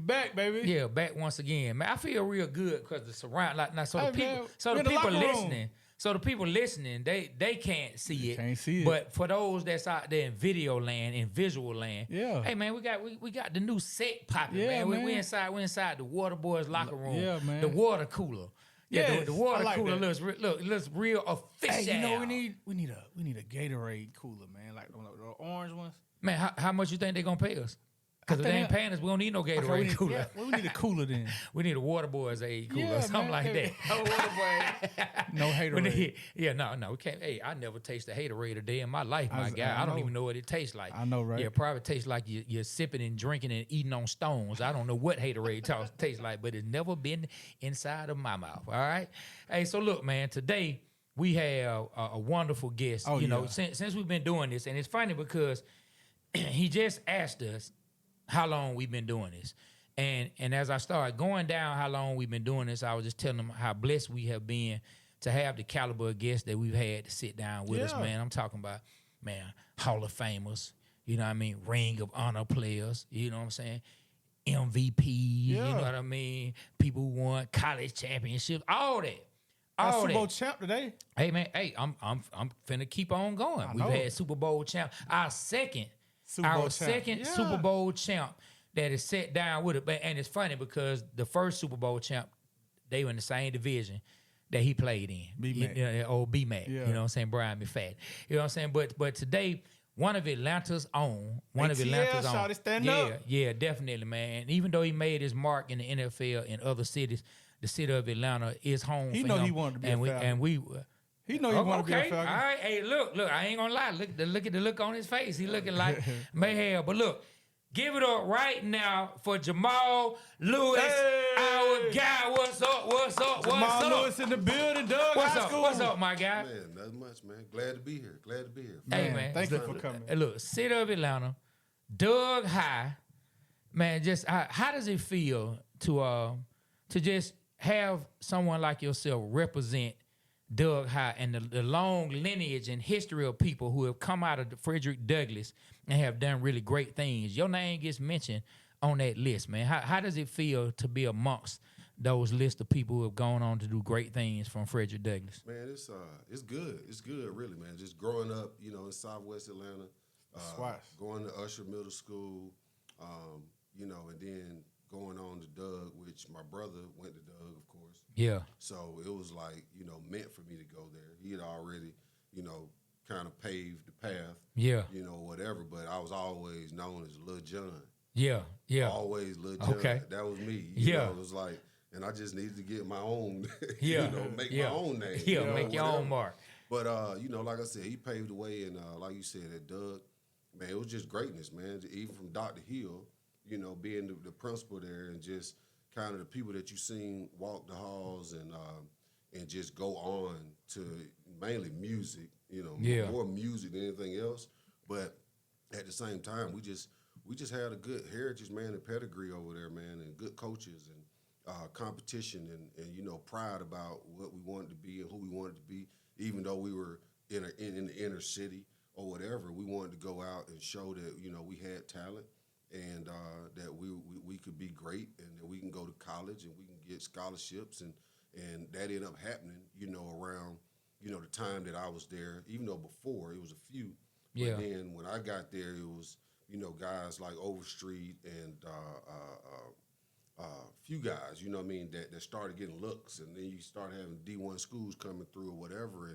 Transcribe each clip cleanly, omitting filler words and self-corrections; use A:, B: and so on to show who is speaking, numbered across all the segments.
A: back, baby.
B: Yeah, back once again, man. I feel real good because the surround, like now, so
A: Hey,
B: the people,
A: man,
B: so
A: we
B: the
A: in the
B: people
A: locker room.
B: listening, so the people listening, they can't see it,
A: can't see it.
B: But for those that's out there in video land, in visual land,
A: Yeah.
B: Hey man, we got the new set popping,
A: Yeah,
B: man. We
A: man.
B: inside the Waterboyz locker room.
A: Yeah, man.
B: The water cooler. Yeah,
A: Yes,
B: the water
A: I like
B: cooler
A: that.
B: looks real official.
A: Hey, you know we need a Gatorade cooler, man, like the orange ones.
B: Man, how much you think they gonna pay us? Because if they ain't paying us, we don't need no Gatorade cooler.
A: Yeah, we need a cooler then.
B: We need a Waterboyz aid cooler or something like that.
A: No Haterade.
B: Yeah, no, we can't. Hey, I never tasted a Haterade a day in my life, my guy. I don't even know what it tastes like.
A: I know, right?
B: Yeah, probably tastes like you're sipping and drinking and eating on stones. I don't know what Haterade tastes like, but it's never been inside of my mouth. All right. Hey, so look, man, today we have a wonderful guest.
A: Oh,
B: you know, since we've been doing this, and it's funny because he just asked us how long we've been doing this. And as I started going down how long we've been doing this, I was just telling him how blessed we have been to have the caliber of guests that we've had to sit down with us, man. I'm talking about, man, Hall of Famers, you know what I mean, Ring of Honor players, you know what I'm saying, MVP, you know what I mean, people who won college championships, all that. All
A: Super Bowl
B: that.
A: champ today.
B: Hey, man, I'm finna keep on going. We've had Super Bowl champ. Our second Super Bowl champ that is set down with it. And it's funny because the first Super Bowl champ, they were in the same division that he played in.
A: B-Mac.
B: Old B-Mac. You know what I'm saying? Brian McFadden. You know what I'm saying? But today, one of Atlanta's own.
A: Stand up.
B: Yeah, definitely, man. And even though he made his mark in the NFL in other cities, the city of Atlanta is home for him.
A: He know he wanted to be a Falcon. He know he wanted to be a Falcon.
B: All right, hey, look, I ain't gonna lie. Look at the look on his face. He looking like mayhem. But look, give it up right now for Jamal Lewis, our guy. What's up?
A: Jamal Lewis in the building, Doug.
B: What's up, my guy?
C: Man, nothing much, man. Glad to be here.
B: Hey, man.
A: Thank you for coming.
B: Look, city of Atlanta, Doug High. Man, just how does it feel to just have someone like yourself represent Doug High and the long lineage and history of people who have come out of Frederick Douglass and have done really great things? Your name gets mentioned on that list, man. How does it feel to be amongst those lists of people who have gone on to do great things from Frederick Douglass?
C: Man, it's good. It's good, really, man. Just growing up, you know, in Southwest Atlanta, going to Usher Middle School, you know, and then going on to Doug, which my brother went to Doug, of course.
B: Yeah.
C: So it was like, you know, meant for me to go there. He had already, you know, kind of paved the path.
B: Yeah.
C: You know, whatever. But I was always known as Lil John.
B: Yeah.
C: Always Lil John.
B: Okay.
C: That was me. You know, it was like, and I just needed to get my own, you know, make my own name.
B: Yeah,
C: you know,
B: make your own mark.
C: But, you know, like I said, he paved the way. And like you said, at Doug, man, it was just greatness, man. Even from Dr. Hill, you know, being the principal there and just kind of the people that you seen walk the halls and just go on to mainly music, you know, more music than anything else. But at the same time, we just had a good heritage, man, and pedigree over there, man, and good coaches and competition and you know, pride about what we wanted to be and who we wanted to be. Even though we were in the inner city or whatever, we wanted to go out and show that, you know, we had talent. And that we could be great and that we can go to college and we can get scholarships and that ended up happening, you know, around, you know, the time that I was there, even though before it was a few. But then when I got there, it was, you know, guys like Overstreet and few guys, you know what I mean, that started getting looks. And then you start having D1 schools coming through or whatever.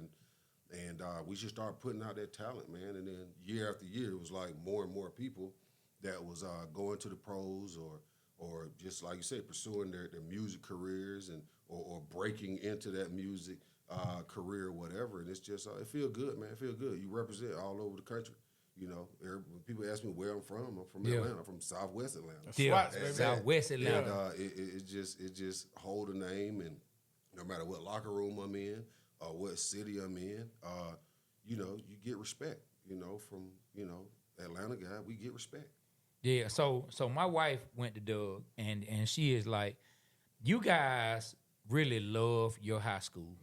C: And we just started putting out that talent, man. And then year after year, it was like more and more people that was going to the pros or just like you say, pursuing their music careers and or breaking into that music career or whatever. And it's just, it feel good, man. It feel good. You represent all over the country. You know, when people ask me where I'm from Atlanta. I'm from Southwest Atlanta.
B: Southwest Atlanta.
C: And it just hold a name, and no matter what locker room I'm in or what city I'm in, you know, you get respect. You know, from, you know, Atlanta guy, we get respect.
B: Yeah, so my wife went to Doug, and she is like, you guys really love your high school.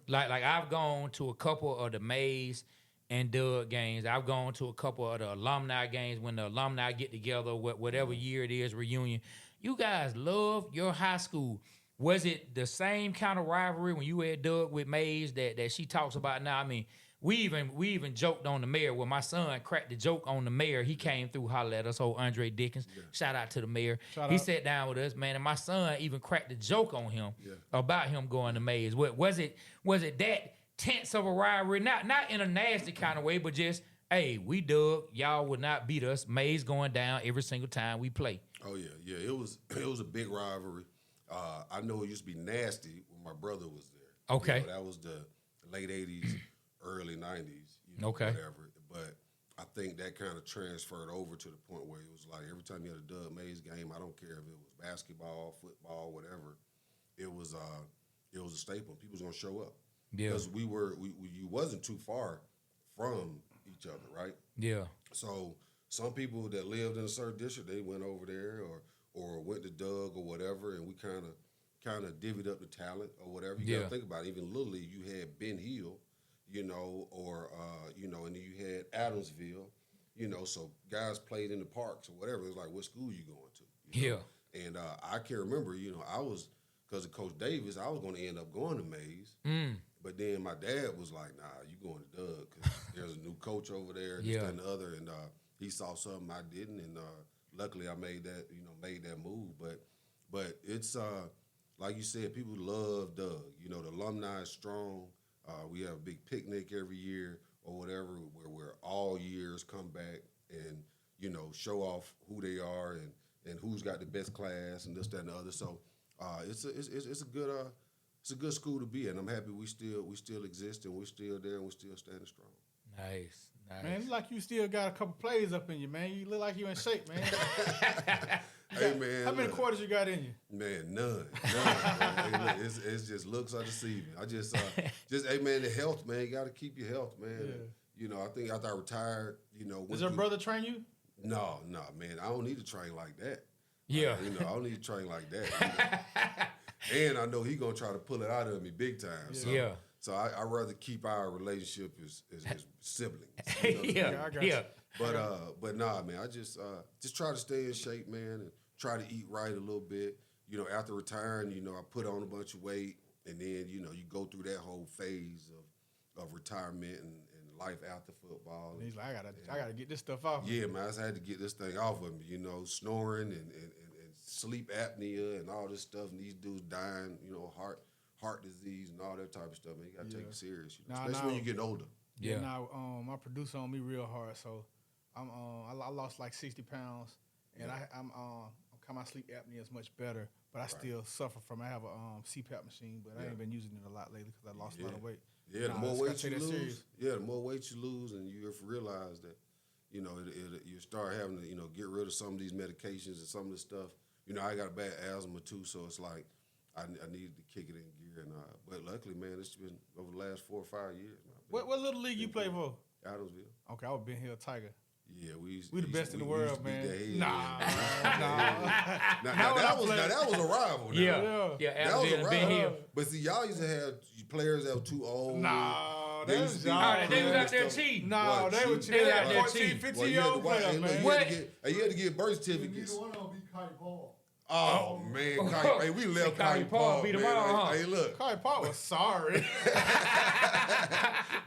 B: Yeah. Like I've gone to a couple of the Mays and Doug games. I've gone to a couple of the alumni games when the alumni get together, whatever year it is, reunion. You guys love your high school. Was it the same kind of rivalry when you had Doug with Maze that she talks about now? I mean, we even joked on the mayor. When my son cracked the joke on the mayor, he came through, hollered at us, old Andre Dickens. Yeah. Shout out to the mayor. He sat down with us, man, and my son even cracked the joke on him about him going to Maze. Was it that tense of a rivalry? Not in a nasty kind of way, but just, hey, we Doug, y'all would not beat us. Maze going down every single time we play.
C: Oh yeah. It was a big rivalry. I know it used to be nasty when my brother was there.
B: Okay.
C: You know, that was the late 80s, early 90s, whatever. But I think that kind of transferred over to the point where it was like every time you had a Doug Maze game, I don't care if it was basketball, football, whatever, it was a staple. People was going to show up.
B: Yeah.
C: Because you wasn't too far from each other, right?
B: Yeah.
C: So some people that lived in a certain district, they went over there or went to Doug or whatever, and we kind of divvied up the talent or whatever. You got to think about it. Even Little League, you had Ben Hill, or and then you had Adamsville, so guys played in the parks or whatever. It was like, what school you going to?
B: Yeah.
C: And I can remember, I was, because of Coach Davis, I was going to end up going to Maze. But then my dad was like, nah, you going to Doug because there's a new coach over there, this, that, and the other. And he saw something I didn't, and luckily I made that move. But it's like you said, people love Doug. The alumni is strong. We have a big picnic every year or whatever, where all years come back and show off who they are and who's got the best class and this, that, and the other. So it's a good school to be in. I'm happy we still exist and we're still there and we're still standing strong.
B: Nice.
A: Man, it look like you still got a couple plays up in you, man. You look like you in shape, man.
C: Hey, man.
A: How many quarters you got in you?
C: Man, none. Man. Hey, look, it's just looks are deceiving. I just hey, man, the health, man. You got to keep your health, man. Yeah. And, I think after I retired,
A: Does your brother train you?
C: No, man. I don't need to train like that.
B: Yeah.
C: I don't need to train like that. And I know he gonna try to pull it out of me big time. So I rather keep our relationship as siblings.
B: I got you.
C: But nah, man, I just try to stay in shape, man, and try to eat right a little bit. After retiring, I put on a bunch of weight, and then you go through that whole phase of retirement and life after football.
A: And he's like, I gotta get this stuff off.
C: Yeah, man, I just had to get this thing off of me. Snoring and sleep apnea and all this stuff, and these dudes dying, heart disease and all that type of stuff. Man, you gotta take it serious, especially when you get older.
A: Yeah. Now, my producer on me real hard, so I lost like 60 pounds, and I'm my sleep apnea is much better, but I still suffer from. I have a CPAP machine, but I ain't been using it a lot lately because I lost a lot of weight.
C: Yeah, the more weight you lose, the more weight you lose, and you have to realize that, you start having to, get rid of some of these medications and some of the stuff. I got a bad asthma too, so it's like I needed to kick it in gear. And but luckily, man, it's been over the last 4 or 5 years.
A: What little league you play for?
C: Adamsville.
A: Okay, I was Ben Hill Tiger.
C: Yeah, we
A: the best in the world, man. Nah.
C: That was a rival.
B: Yeah, Adamsville and Ben Hill.
C: But see, y'all used to have players that were too old.
A: Nah,
B: they was out there cheating.
A: No, they were
B: out there
A: 14, 15-year-old players, man.
C: You had to get birth certificates.
D: Neither one of them beat Kai Paul.
C: Oh, man. Hey, we left Kai Paul.
B: Beat him out,
C: Hey, look.
A: Kai Paul was sorry.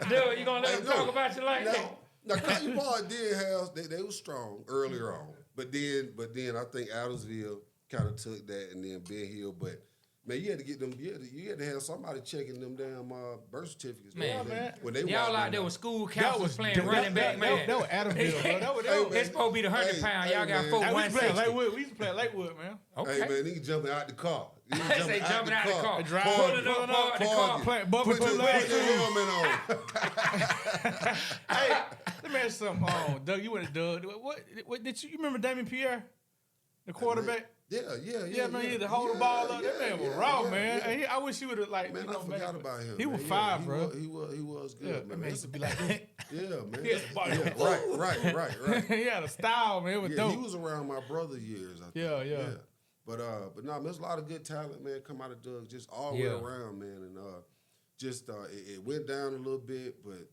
B: Dude, you gonna let him talk about you like that?
C: Now, Kai Paul did have, they were strong earlier on. But then I think Adamsville kind of took that, and then Ben Hill. But, man, you had to get them, you had to have somebody checking them damn birth certificates.
B: Man.
C: When they
B: y'all out there with school counselors playing running back, man.
A: That was Adamsville, bro.
B: It's supposed to be the 100-pound. Y'all got 4-1-60.
A: We used to play at Lakewood, man.
B: Okay.
C: Hey, man, nigga jumping out the car.
B: They say jumping out the car.
A: Pulling up the car.
C: Put your helmet on.
A: Hey, let me ask you something. Doug, you went to Doug. What did you remember Damien Pierre? The quarterback?
C: Yeah,
A: man, he had to hold the ball up. That man was raw, man. And I wish he would have, like,
C: man, I forgot about him.
A: He was five, bro.
C: He was good,
A: Yeah,
C: man.
A: man used to be like that.
C: Yeah, man.
A: Yeah,
C: Right.
A: He had a style, man. It was dope.
C: He was around my brother's years, I think.
A: Yeah.
C: But no, there's a lot of good talent, man, come out of Doug, just all the way around, man. And it went down a little bit, but,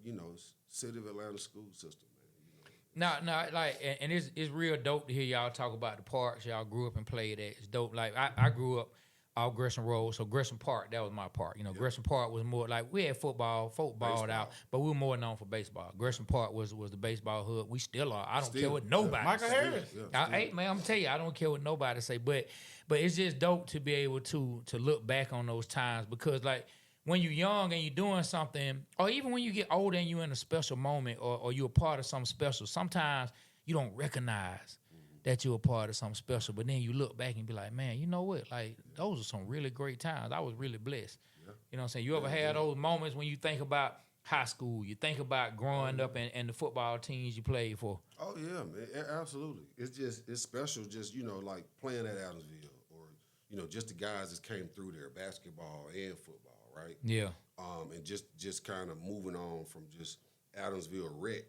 C: City of Atlanta school system, man.
B: No, like, and it's real dope to hear y'all talk about the parks y'all grew up and played at. It's dope. Like, I grew up off Gresham Road, so Gresham Park, that was my park. You know, Gresham Park was more like, we had folk balled out, but we were more known for baseball. Gresham Park was the baseball hood. We still are. I don't care what nobody
A: Michael
B: say.
A: Harris.
B: Hey, man, I'm gonna tell you, I don't care what nobody say, but it's just dope to be able to look back on those times, because, like, when you're young and you're doing something, or even when you get older and you're in a special moment, or you're a part of something special, sometimes you don't recognize that you're a part of something special. But then you look back and be like, man, you know what? Like, those are some really great times. I was really blessed. Yeah. You know what I'm saying? You ever had those moments when you think about high school, you think about growing up and the football teams you played for?
C: Oh, yeah, man. Absolutely. It's special just, like playing at Adamsville, or, just the guys that came through there, basketball and football, right?
B: Yeah.
C: And just kind of moving on from just Adamsville Rec,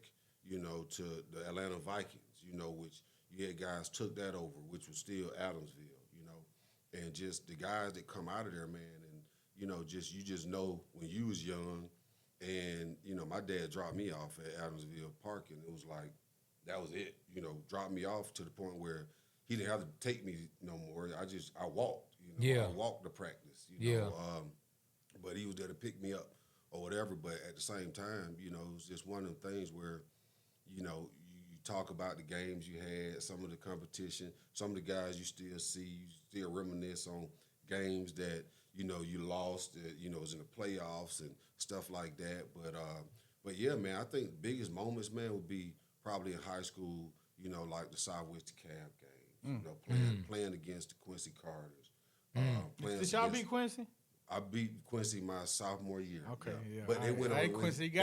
C: to the Atlanta Vikings, which you had guys took that over, which was still Adamsville, and just the guys that come out of there, man, and, you just know when you was young, and, my dad dropped me off at Adamsville Park, and it was like, that was it, dropped me off to the point where he didn't have to take me no more. I walked, I walked to practice, but he was there to pick me up or whatever. But at the same time, it was just one of the things where, you talk about the games you had, some of the competition, some of the guys you still see, you still reminisce on games that, you lost, that, was in the playoffs and stuff like that. But yeah, man, I think the biggest moments, man, would be probably in high school, like the Southwest DeKalb game, playing against the Quincy Carters.
A: Did y'all beat Quincy?
C: I beat Quincy my sophomore year.
A: Okay, yeah.
C: But they went on. They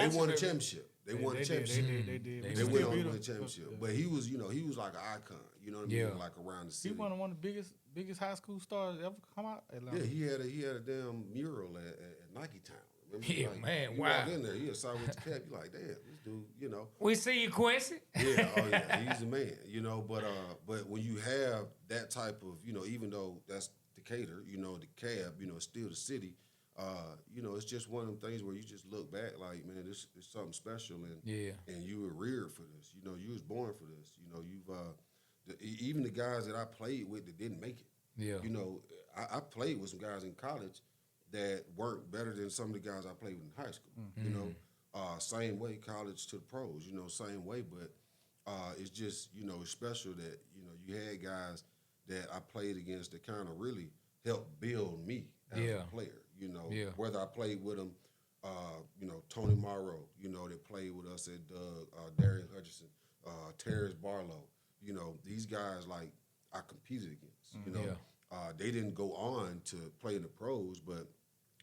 C: won a championship. They won a championship.
A: They did.
C: They went on to win a championship. But he was, he was like an icon. You know what I mean? Like around the city.
A: He one of the biggest high school stars ever come out.
C: Yeah, he had a damn mural at Nike Town. Remember?
B: Yeah,
C: like,
B: man,
C: you
B: wow.
C: walk in there, he was Southwest DeKalb. You're like, damn, this dude,
B: We see you, Quincy.
C: Yeah, oh yeah, he's the man, But when you have that type of, even though that's Decatur, DeKalb, it's still the city. It's just one of them things where you just look back like, man, this is something special, and you were reared for this. You was born for this. Even the guys that I played with that didn't make it. Yeah. I played with some guys in college that weren't better than some of the guys I played with in high school. Mm-hmm. Same way, college to the pros. Same way, but it's just it's special that you had guys that I played against that kind of really helped build me as a player. Whether I played with them, Tony Morrow, that played with us at Darian Hutchinson, Terrence Barlow, these guys like I competed against, they didn't go on to play in the pros, but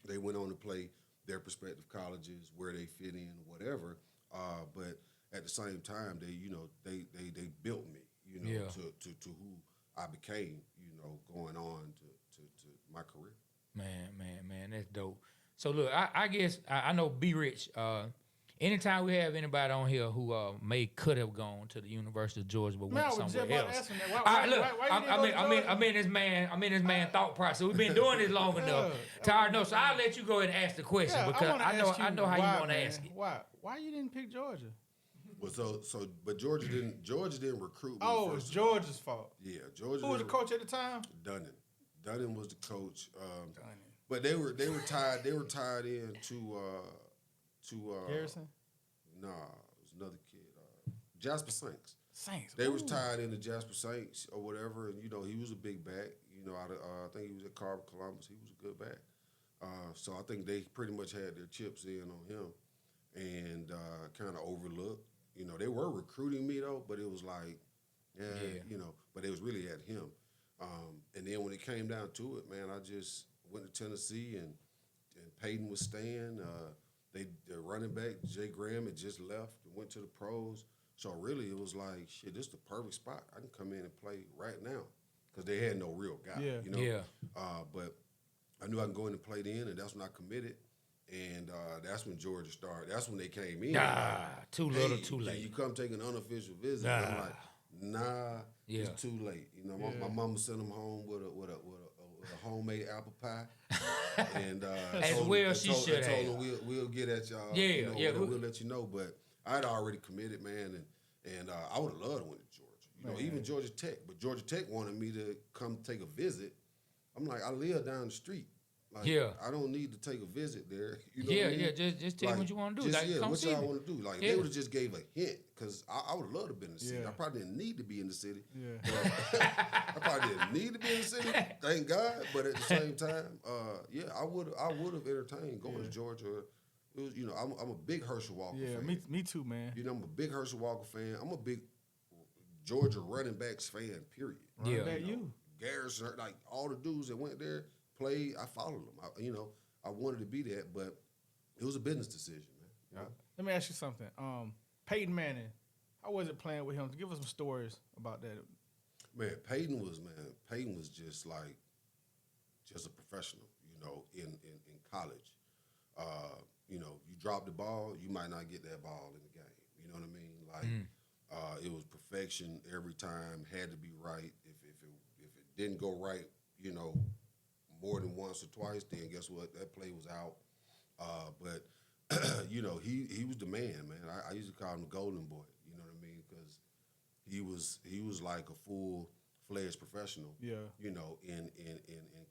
C: they went on to play their respective colleges, where they fit in, whatever. But at the same time, they built me, to who I became, going on to my career.
B: Man, that's dope. So look, I guess I know B Rich. Anytime we have anybody on here who could have gone to the University of Georgia but went somewhere else. I'm in this man thought process. We've been doing this long enough. Tired enough. So I'll let you go ahead and ask the question because I know how you want to ask it.
A: Why you didn't pick Georgia?
C: Well, but Georgia didn't recruit me.
A: Oh, it was Georgia's fault.
C: Yeah, Georgia.
A: Who was the coach at the time?
C: Dunning was the coach. But they were tied in to
A: Harrison?
C: Nah, it was another kid. Jasper Saints.
A: Saints.
C: They was tied into Jasper Saints or whatever, and he was a big back. I think he was at Carver Columbus. He was a good back. So I think they pretty much had their chips in on him, and kind of overlooked. They were recruiting me though, but it was like, but it was really at him. And then when it came down to it, man, I just went to Tennessee, and Peyton was staying. The running back, Jay Graham, had just left and went to the pros. So really, it was like, shit, this is the perfect spot. I can come in and play right now because they had no real guy. But I knew I could go in and play then, and that's when I committed. And that's when Georgia started. That's when they came in.
B: Too little, too late.
C: You come take an unofficial visit. I'm like, it's too late. My mama sent them home with a homemade apple pie. And
B: she should have.
C: Told them we'll get at y'all.
B: We'll
C: let you know. But I'd already committed, man, And I would have loved to went to Georgia. You know, even Georgia Tech. But Georgia Tech wanted me to come take a visit. I'm like, I live down the street. Like, I don't need to take a visit there. You know what I mean?
B: Just tell me what you want to do.
C: Just,
B: like, come
C: what
B: see
C: y'all
B: me.
C: want to do. Like, they would have just gave a hint, because I would have loved to have been in the city. I probably didn't need to be in the city. I probably didn't need to be in the city, thank God. But at the same time, I would have entertained going to Georgia. It was, you know, I'm a big Herschel Walker fan.
A: Me too, man.
C: You know, I'm a big Herschel Walker fan. I'm a big Georgia running backs fan, period.
A: Running back you.
C: Garrison, like all the dudes that went there, played, I followed them. I wanted to be that, but it was a business decision, man.
A: Let me ask you something. Peyton Manning, how was it playing with him? Give us some stories about that.
C: Man, Peyton was just a professional, you know, in college. You know, you drop the ball, you might not get that ball in the game. You know what I mean? Like, it was perfection every time, had to be right. If it didn't go right, you know, more than once or twice, then guess what? That play was out. But you know, he was the man. I used to call him the golden boy. You know what I mean? Because he was like a full-fledged professional.
A: Yeah.
C: You know, in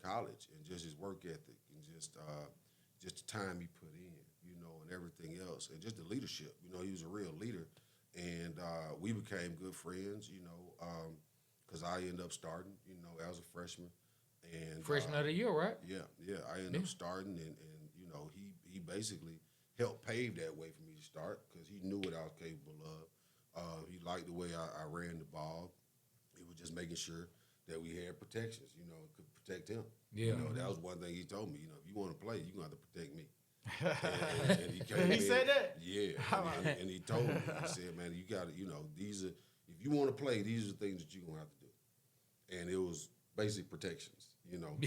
C: college, and just his work ethic, and just the time he put in, you know, and everything else, and just the leadership. You know, he was a real leader, and we became good friends. You know, because I ended up starting, you know, as a freshman. And
B: Freshman of the year, right?
C: Yeah. I ended up starting, and you know, he basically helped pave that way for me to start, because he knew what I was capable of. He liked the way I ran the ball. He was just making sure that we had protections, you know, could protect him.
B: Yeah.
C: You know, that was one thing he told me. You know, if you want to play, you're going to have to protect me. and he came
A: He said that?
C: Yeah. And he told me, he said, man, you got to, you know, if you want to play, these are the things that you're going to have to do. And it was basic protections, you know.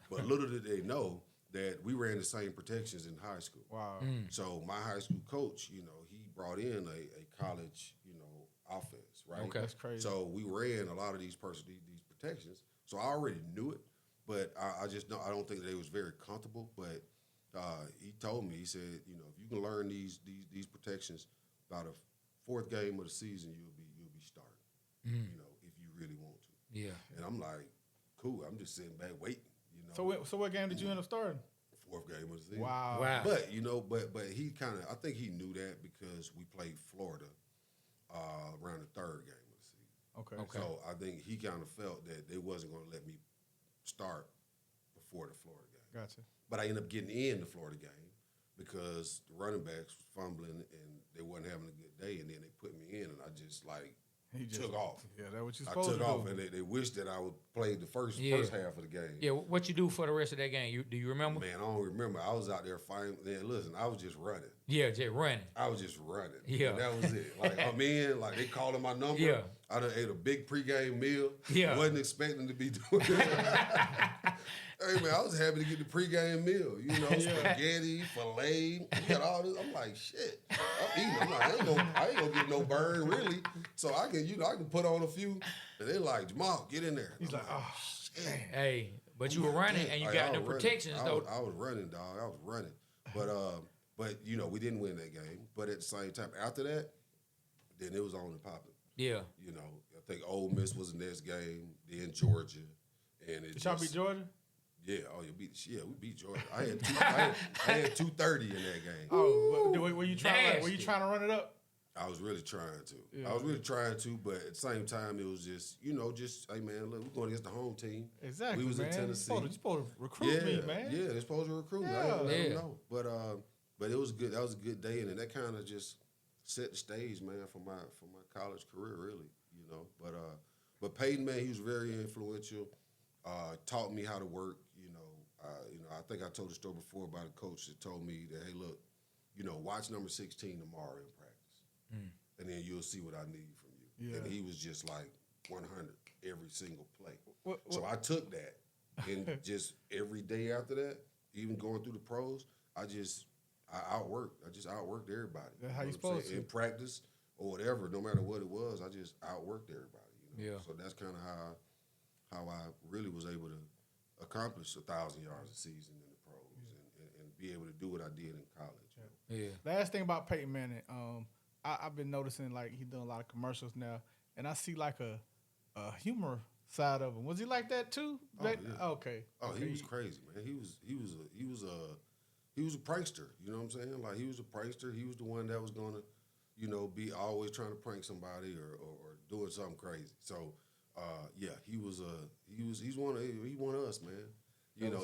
C: But little did they know that we ran the same protections in high school.
A: Wow.
C: So my high school coach, you know, he brought in a college, you know, offense, right?
B: Okay.
A: That's crazy.
C: So we ran a lot of these protections. So I already knew it, but I just know, I don't think that they was very comfortable. But he told me, he said, you know, if you can learn these protections by the fourth game of the season, you'll be starting. You know, if you really want to.
B: Yeah.
C: And I'm like, cool. I'm just sitting back waiting. You know.
A: So what game did you end up starting?
C: Fourth game of the season.
A: Wow.
C: But you know, but he kind of, I think he knew that, because we played Florida around the third game of the season.
A: Okay.
C: So I think he kind of felt that they wasn't going to let me start before the Florida game.
A: Gotcha.
C: But I ended up getting in the Florida game because the running backs was fumbling and they wasn't having a good day, and then they put me in, and I just took off.
A: Yeah, that's what you're
C: I
A: supposed to
C: took
A: do.
C: off, and they wished that I would play the first half of the game.
B: Yeah, what you do for the rest of that game? Do you remember?
C: Man, I don't remember. I was out there fighting. Man, listen, I was just running.
B: Yeah, just running.
C: I was just running.
B: Yeah.
C: And that was it. Like, I'm in, like, they calling my number.
B: Yeah.
C: I done ate a big pregame meal.
B: Yeah.
C: Wasn't expecting to be doing that. Hey, man, I was happy to get the pregame meal. You know, spaghetti, filet. We got all this. I'm like, shit. I'm eating. I'm like, I ain't gonna get no burn, really. So I can put on a few. And they're like, Jamal, get in there.
A: He's like, oh,
C: shit.
B: Hey, but you were running and you got no protections, though.
C: I was running, dog. I was running. But you know, we didn't win that game. But at the same time, after that, then it was on and popping.
B: Yeah.
C: You know, I think Ole Miss was the next game, then Georgia. And
A: did y'all beat Georgia?
C: Yeah, we beat Georgia. I had 230 in that game.
A: Oh, were you trying to run it up?
C: I was really trying to.
A: Yeah.
C: I was really trying to, but at the same time, it was just, you know, hey, man, look, we're going against the home team.
A: Exactly,
C: we was
A: man.
C: in Tennessee.
A: You're supposed to recruit me, man.
C: Yeah, they're supposed to recruit me. I didn't let them know. But it was good. That was a good day, and then that kind of just set the stage, man, for my college career, really, you know. But Peyton, man, he was very influential. Taught me how to work, you know. I think I told the story before about a coach that told me that, hey, look, you know, watch number 16 tomorrow in practice, and then you'll see what I need from you. Yeah. And he was just like 100 every single play. So I took that, and just every day after that, even going through the pros, I outworked. I just outworked everybody.
A: That's how you supposed to.
C: In practice or whatever, no matter what it was, I just outworked everybody. You know? Yeah. So that's kind of how I really was able to accomplish 1,000 yards a season in the pros and be able to do what I did in college.
A: Yeah. Last thing about Peyton Manning, I've been noticing like he doing a lot of commercials now, and I see like a humor side of him. Was he like that too?
C: Oh, yeah.
A: Okay.
C: Oh,
A: okay.
C: he was crazy, man. He was a prankster. You know what I'm saying? Like he was a prankster. He was the one that was gonna, be always trying to prank somebody or doing something crazy. So, yeah, he's one of us, man.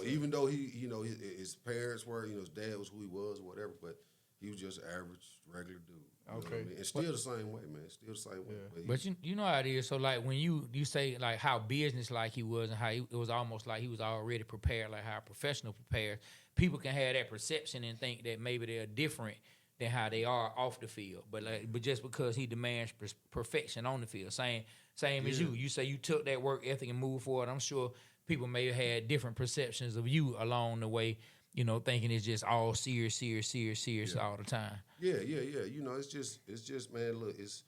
C: Even though his parents were, his dad was who he was or whatever, but he was just an average, regular dude. You know what I mean? And still the same way, man. Still the same way.
B: But you know how it is. So like when you say like how business like he was and how it was almost like he was already prepared, like how a professional prepared. People can have that perception and think that maybe they're different than how they are off the field. But just because he demands perfection on the field, same as you. You say you took that work ethic and moved forward. I'm sure people may have had different perceptions of you along the way. Thinking it's just all serious all the time.
C: Yeah. It's just, man. Look, it's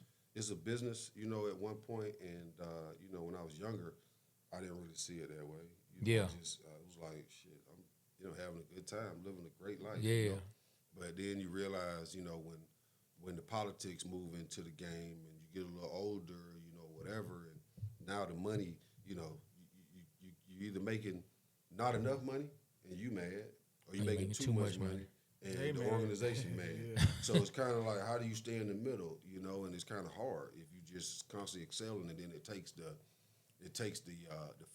C: a business. At one point, and when I was younger, I didn't really see it that way. It was like shit. I'm, having a good time, living a great life.
B: Yeah.
C: But then you realize, when the politics move into the game, and you get a little older, whatever, and now the money, you either making not enough money and you mad. Or you're making too much money and the organization mad. Yeah. So it's kind of like, how do you stay in the middle, and it's kind of hard if you just constantly excelling, and then it takes the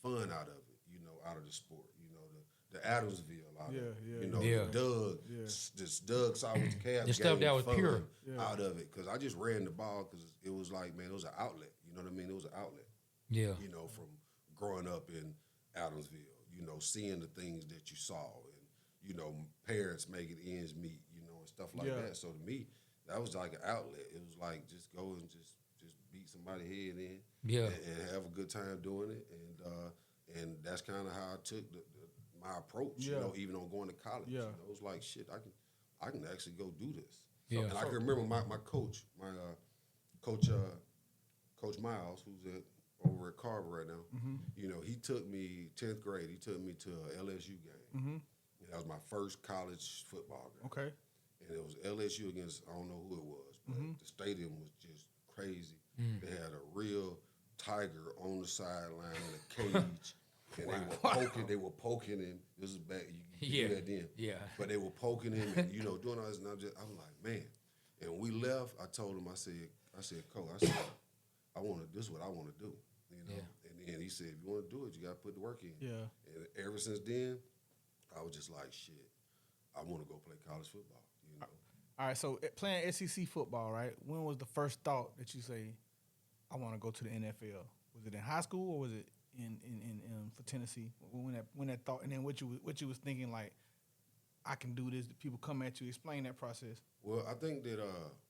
C: fun out of it, out of the sport, the Adamsville out of it, this Doug saw with the Cavs,
B: the stuff that was pure
C: out of it, because I just ran the ball because it was like, man, it was an outlet, you know what I mean? It was an outlet, from growing up in Adamsville, seeing the things that you saw. Parents making ends meet, and stuff like that. So to me, that was like an outlet. It was like just go and just beat somebody's head in, and have a good time doing it. And that's kind of how I took my approach. Even on going to college. It was like shit. I can actually go do this.
B: Yeah.
C: And I can remember my coach, Coach Miles, who's over at Carver right now. Mm-hmm. He took me 10th grade. He took me to a LSU game. Mm-hmm. That was my first college football game.
A: Okay.
C: And it was LSU against, I don't know who it was, but the stadium was just crazy. They had a real tiger on the sideline in a cage. And they were poking him. This is back, you do that then.
B: Yeah.
C: But they were poking him and, doing all this. And I'm like, man. And when we left, I told him, I said, Coach, I want to, this is what I want to do.
B: Yeah.
C: And then he said, if you want to do it, you got to put the work in.
A: Yeah.
C: And ever since then, I was just like, shit, I want to go play college football,
A: All right, so playing SEC football, right? When was the first thought that you say, I want to go to the NFL? Was it in high school or was it in for Tennessee? When that thought, and then what you was thinking, like, I can do this. People come at you. Explain that process.
C: Well, I think that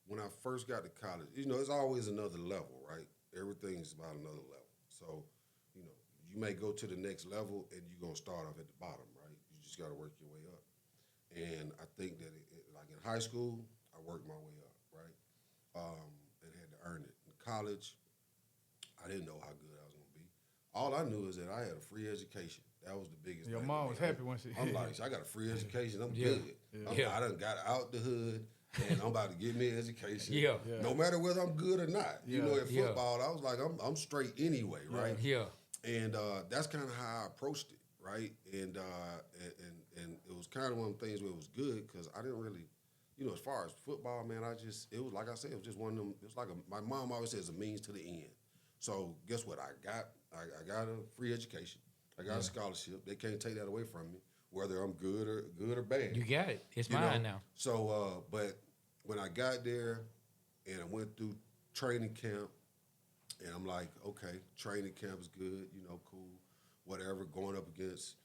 C: when I first got to college, it's always another level, right? Everything's about another level. So, you may go to the next level and you're going to start off at the bottom, right? You just got to work your way up. And I think that, like in high school, I worked my way up, right? And had to earn it. In college, I didn't know how good I was going to be. All I knew is that I had a free education. That was the biggest
A: Your
C: thing.
A: mom was happy when she...
C: I'm like, I got a free education. I'm good. I done got out the hood, and I'm about to get me an education. No matter whether I'm good or not. In football, I was like, I'm straight anyway, right? And that's kind of how I approached it, right? And it was kind of one of the things where it was good because I didn't really, as far as football, man, it was like I said, it was just one of them. It was like my mom always says, a means to the end. So guess what? I got a free education. I got a scholarship. They can't take that away from me, whether I'm good or bad.
B: You got it. It's mine now.
C: So, but when I got there and I went through training camp, and I'm like, okay, training camp is good, cool, whatever. Going up against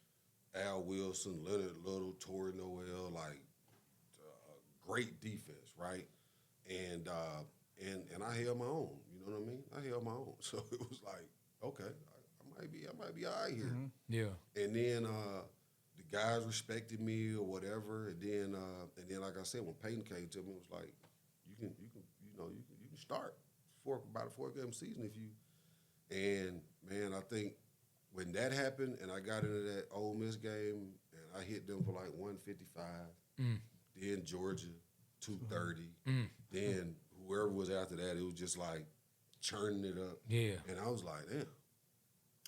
C: Al Wilson, Leonard Little, Torrey Noel, like great defense, right? And I held my own. You know what I mean? I held my own. So it was like, okay, I might be all right here.
B: Mm-hmm. Yeah.
C: And then the guys respected me or whatever. And then like I said, when Peyton came to me, it was like, you can start about a 4-game season if you. And man, I think when that happened and I got into that Ole Miss game and I hit them for like 155, then Georgia 230, then whoever was after that, it was just like churning it up.
B: Yeah.
C: And I was like, damn,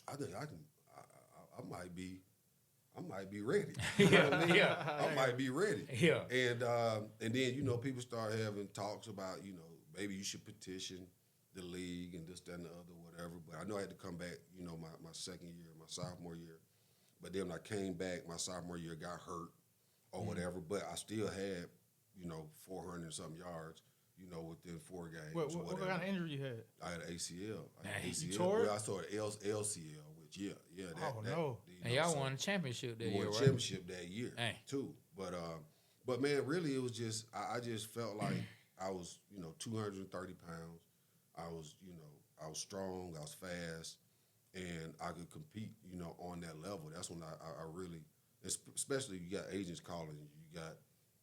C: I think I might be ready. You know what I mean? I might be ready.
B: Yeah.
C: And then, you know, people start having talks about, you know, maybe you should petition the league and this, that, and the other, whatever. But I know I had to come back, you know, my second year, my sophomore year. But then when I came back, my sophomore year got hurt or whatever. But I still had, you know, 400 and something yards, you know, within 4 games.
A: What kind of injury you had?
C: I had an ACL.
A: You tore it?
C: Well, I saw an LCL, which, yeah.
A: Oh, no.
B: And y'all won a championship that year,
C: won a
B: right?
C: championship that year,
B: Dang.
C: too. But man, really, it was just, I just felt like I was, you know, 230 pounds. I was, you know, I was strong, I was fast, and I could compete, you know, on that level. That's when I really, especially you got agents calling you, you got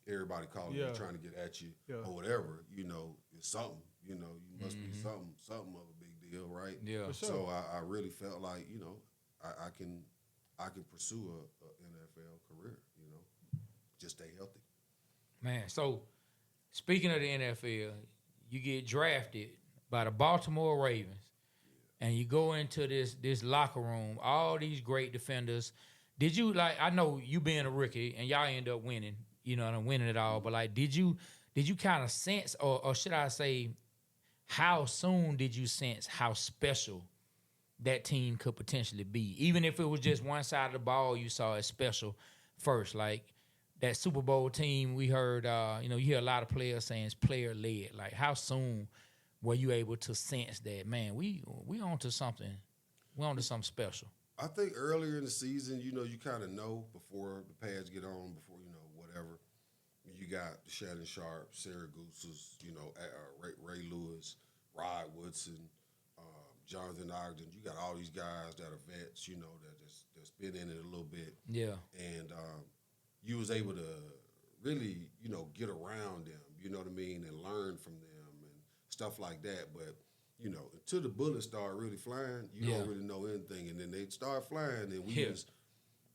C: everybody calling you, trying to get at you or whatever, you know, it's something, you know, you must be something of a big deal, right?
B: Yeah.
A: For sure.
C: So I really felt like, you know, I can pursue a NFL career, you know, just stay healthy.
B: Man, so speaking of the NFL, you get drafted by the Baltimore Ravens, and you go into this locker room, all these great defenders. Did you, like, I know you being a rookie, and y'all end up winning, you know, and winning it all, but, like, did you kind of sense, or should I say, how soon did you sense how special that team could potentially be? Even if it was just one side of the ball you saw as special first, like that Super Bowl team we heard, you know, you hear a lot of players saying it's player-led. Like, how soon were you able to sense that, man, we on to something. We on to something special?
C: I think earlier in the season, you know, you kind of know before the pads get on, before, you know, whatever. You got Shannon Sharp, Sarah Goose's, you know, Ray Lewis, Rod Woodson, Jonathan Ogden. You got all these guys that are vets, you know, that's been in it a little bit.
B: Yeah.
C: And you was able to really, you know, get around them, you know what I mean, and learn from them and stuff like that. But, you know, until the bullets start really flying, you don't really know anything. And then they start flying, and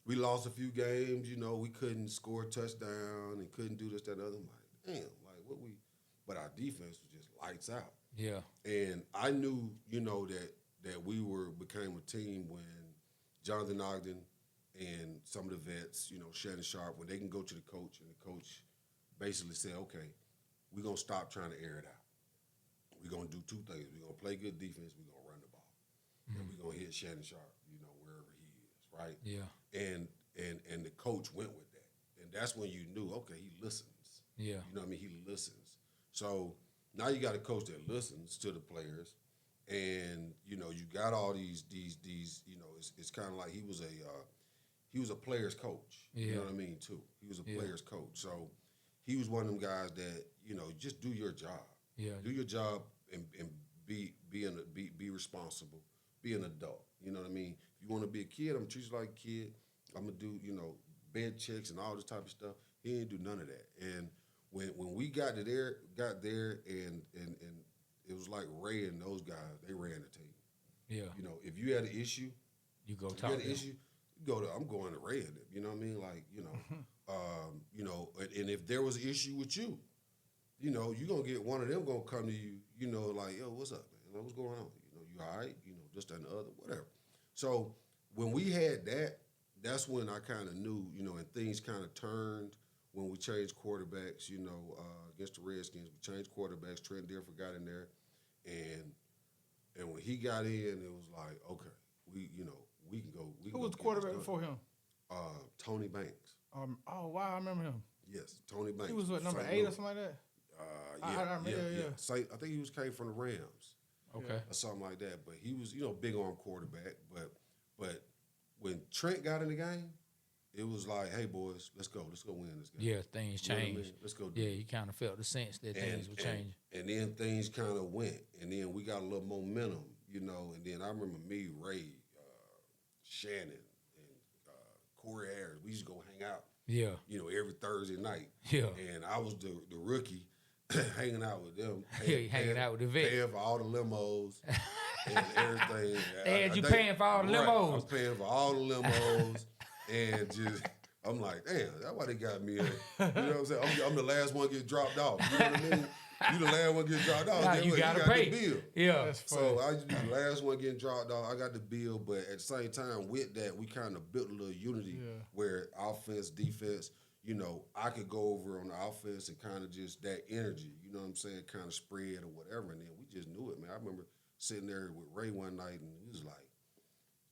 C: we lost a few games, you know, we couldn't score a touchdown and couldn't do this, that, and the other. I'm like, damn, like but our defense was just lights out.
B: Yeah.
C: And I knew, you know, that we became a team when Jonathan Ogden and some of the vets, you know, Shannon Sharp, when they can go to the coach, and the coach basically said, okay, we're going to stop trying to air it out. We're going to do two things. We're going to play good defense. We're going to run the ball. And we're going to hit Shannon Sharp, you know, wherever he is, right?
B: Yeah.
C: And the coach went with that. And that's when you knew, okay, he listens.
B: Yeah.
C: You know what I mean? He listens. So now you got a coach that listens to the players, and, you know, you got all these you know, it's kind of like he was a player's coach.
B: Yeah.
C: You know what I mean, too. He was a player's coach. So he was one of them guys that, you know, just do your job.
B: Yeah.
C: Do your job and be responsible. Be an adult. You know what I mean? If you want to be a kid, I'm going to treat you like a kid. I'm going to do, you know, bed checks and all this type of stuff. He didn't do none of that. And when we got there and it was like Ray and those guys, they ran the team.
B: Yeah.
C: You know, if you had an issue,
B: you go talk to them.
C: I'm going to Ray and them. You know what I mean? Like, you know, and if there was an issue with you, you know, you're going to get one of them going to come to you, you know, like, yo, what's up, man? What's going on? You know, you all right? You know, just that and the other, whatever. So when we had that, that's when I kind of knew, you know, and things kind of turned when we changed quarterbacks, you know, against the Redskins. We changed quarterbacks. Trent Dilfer got in there. And when he got in, it was like, okay, we can go.
A: Who was the quarterback before him?
C: Tony Banks.
A: Oh, wow, I remember him.
C: Yes, Tony Banks.
A: He was what, number 8 or something like that?
C: Yeah. I think he came from the Rams.
B: Okay.
C: Or something like that. But he was, you know, big arm quarterback. But when Trent got in the game, it was like, hey, boys, let's go win this game.
B: Yeah, things changed.
C: You know what I mean? Let's go do
B: Yeah,
C: it.
B: you kind of felt the sense that things were changing.
C: And then things kind of went. And then we got a little momentum, you know. And then I remember me, Ray, Shannon, and Corey Ayers. We used to go hang out.
B: Yeah.
C: You know, every Thursday night.
B: Yeah.
C: And I was the rookie hanging out with them.
B: Hanging out with the vets.
C: Paying for all the limos and everything.
B: And you paying for all the limos.
C: I'm paying for all the limos. And just, I'm like, damn, that's why they got me in. You know what I'm saying? I'm the last one to get dropped off. You know what I mean? You the last one getting dropped off.
B: Nah,
C: Then
B: you
C: what?
B: gotta
C: got
B: pay.
C: the bill.
B: Yeah.
A: That's funny.
C: So I used to be the last one getting dropped off. I got the bill, but at the same time, with that, we kind of built a little unity where offense, defense, you know, I could go over on the offense and kind of just that energy, you know what I'm saying, kind of spread or whatever. And then we just knew it, man. I remember sitting there with Ray one night, and he was like,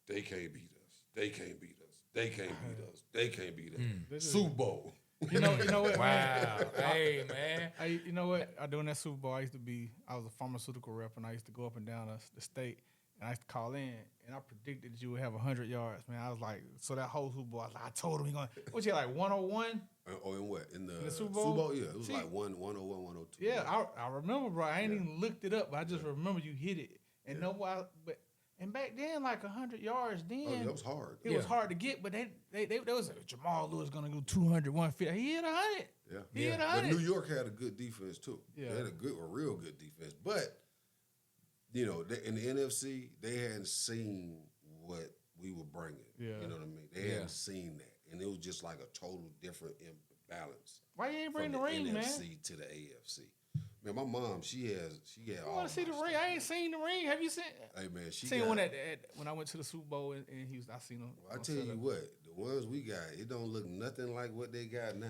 C: they can't beat us. They can't beat us. They can't beat us. They can't beat us. Super Bowl.
A: You know what?
B: Wow. Hey, man.
A: You know what? I doing that Super Bowl. I was a pharmaceutical rep, and I used to go up and down the state, and I used to call in, and I predicted that you would have 100 yards, man. I was like, so that whole Super Bowl, I told him he going. What you had, like 101?
C: Oh, in what? In the
A: Super Bowl?
C: Yeah, it was like 101, 102.
A: Yeah, I remember, bro. I ain't even looked it up, but I just remember you hit it, and and back then, like 100 yards, then
C: that was hard.
A: It was hard to get, but they was Jamal Lewis gonna go 200, 150. He hit 100.
C: Yeah,
A: he hit 100.
C: But New York had a good defense too.
A: Yeah,
C: they had a real good defense. But you know, in the NFC, they hadn't seen what we were bringing. Yeah, you know what I mean. They hadn't seen that, and it was just like a total different imbalance.
A: Why you ain't bring the ring,
C: NFC
A: man?
C: NFC to the AFC. Man, my mom, she had.
A: I want to see the ring. I ain't seen the ring. Have you seen?
C: Hey man, she
A: seen one when I went to the Super Bowl in Houston. I seen them.
C: Well, I tell you what, the ones we got, it don't look nothing like what they got now.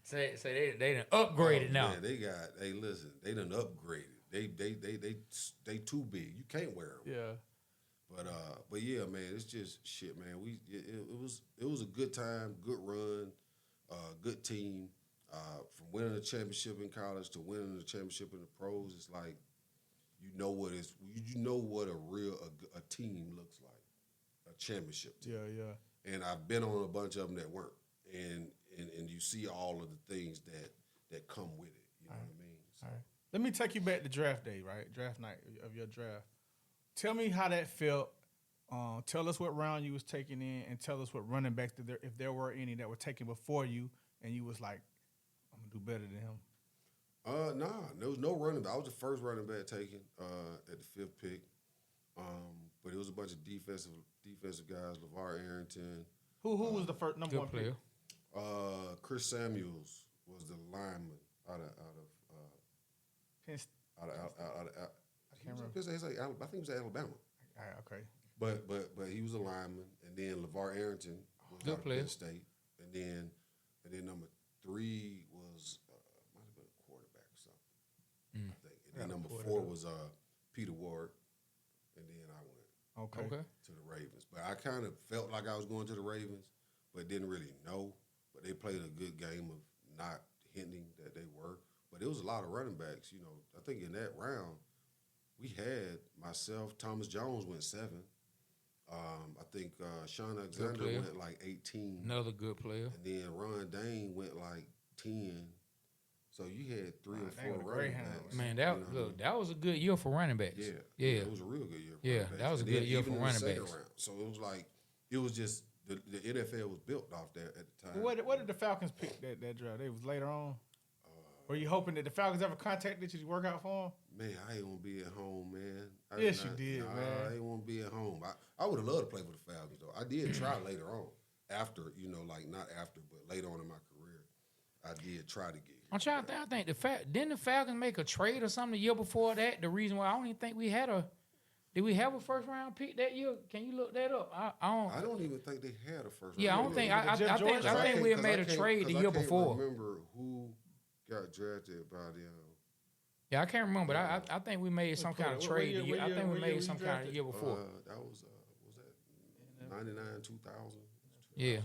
B: Say they done upgraded now.
C: Man, they got. Hey, listen, they done upgraded. They too big. You can't wear them.
A: Yeah.
C: But yeah, man, it's just shit, man. It was a good time, good run, good team. From winning a championship in college to winning the championship in the pros, it's like you know what a real team looks like, a championship team.
A: Yeah.
C: And I've been on a bunch of them that weren't, and you see all of the things that come with it. You know what I mean? So.
A: All right. Let me take you back to draft day, right? Draft night of your draft. Tell me how that felt. Tell us what round you was taking in, and tell us what running backs if there were any that were taken before you, and you was like, I'm gonna do better than him.
C: Nah, there was no running back. I was the first running back taken at the 5th pick. But it was a bunch of defensive guys. LeVar Arrington.
A: Who was the first number one
B: player?
A: pick?
C: Chris Samuels was the lineman out of
A: Penn State. I can't remember.
C: I think he was at Alabama.
A: Okay.
C: But he was a lineman, and then LeVar Arrington was out of Penn State, and then number 3 was might have been a quarterback or something. I think. And then number 4 was Peter Ward, and then I went to the Ravens. But I kind of felt like I was going to the Ravens, but didn't really know. But they played a good game of not hinting that they were. But it was a lot of running backs. You know, I think in that round we had myself, Thomas Jones went 7. I think Sean Alexander went like 18.
B: Another good player.
C: And then Ron Dane went like 10. So you had 3 or 4 running backs.
B: Man, that was a good year for running backs.
C: Yeah. It was a real good year for running backs.
B: That was a good year for running backs.
C: Round. So it was like, it was just, the NFL was built off that at the time.
A: What did the Falcons pick that draft? It was later on? Were you hoping that the Falcons ever contacted you to work out for them?
C: Man, I ain't want to be at home, man.
A: Yes, you did, man.
C: I ain't want to be at home. I would have loved to play for the Falcons, though. I did try later on. After, you know, like not after, but later on in my career, I did try to get here.
B: I'm trying to think. Didn't the Falcons make a trade or something the year before that? The reason why I don't even think we had did we have a first round pick that year? Can you look that up?
C: I don't even think they had a first round.
B: Yeah, I don't think. I think we had made a trade the year before.
C: I can't remember who got drafted by them.
B: Yeah, I can't remember. But I think we made some kind of trade. I think we made some kind of year before.
C: That was that 99, 2000?
B: Yeah.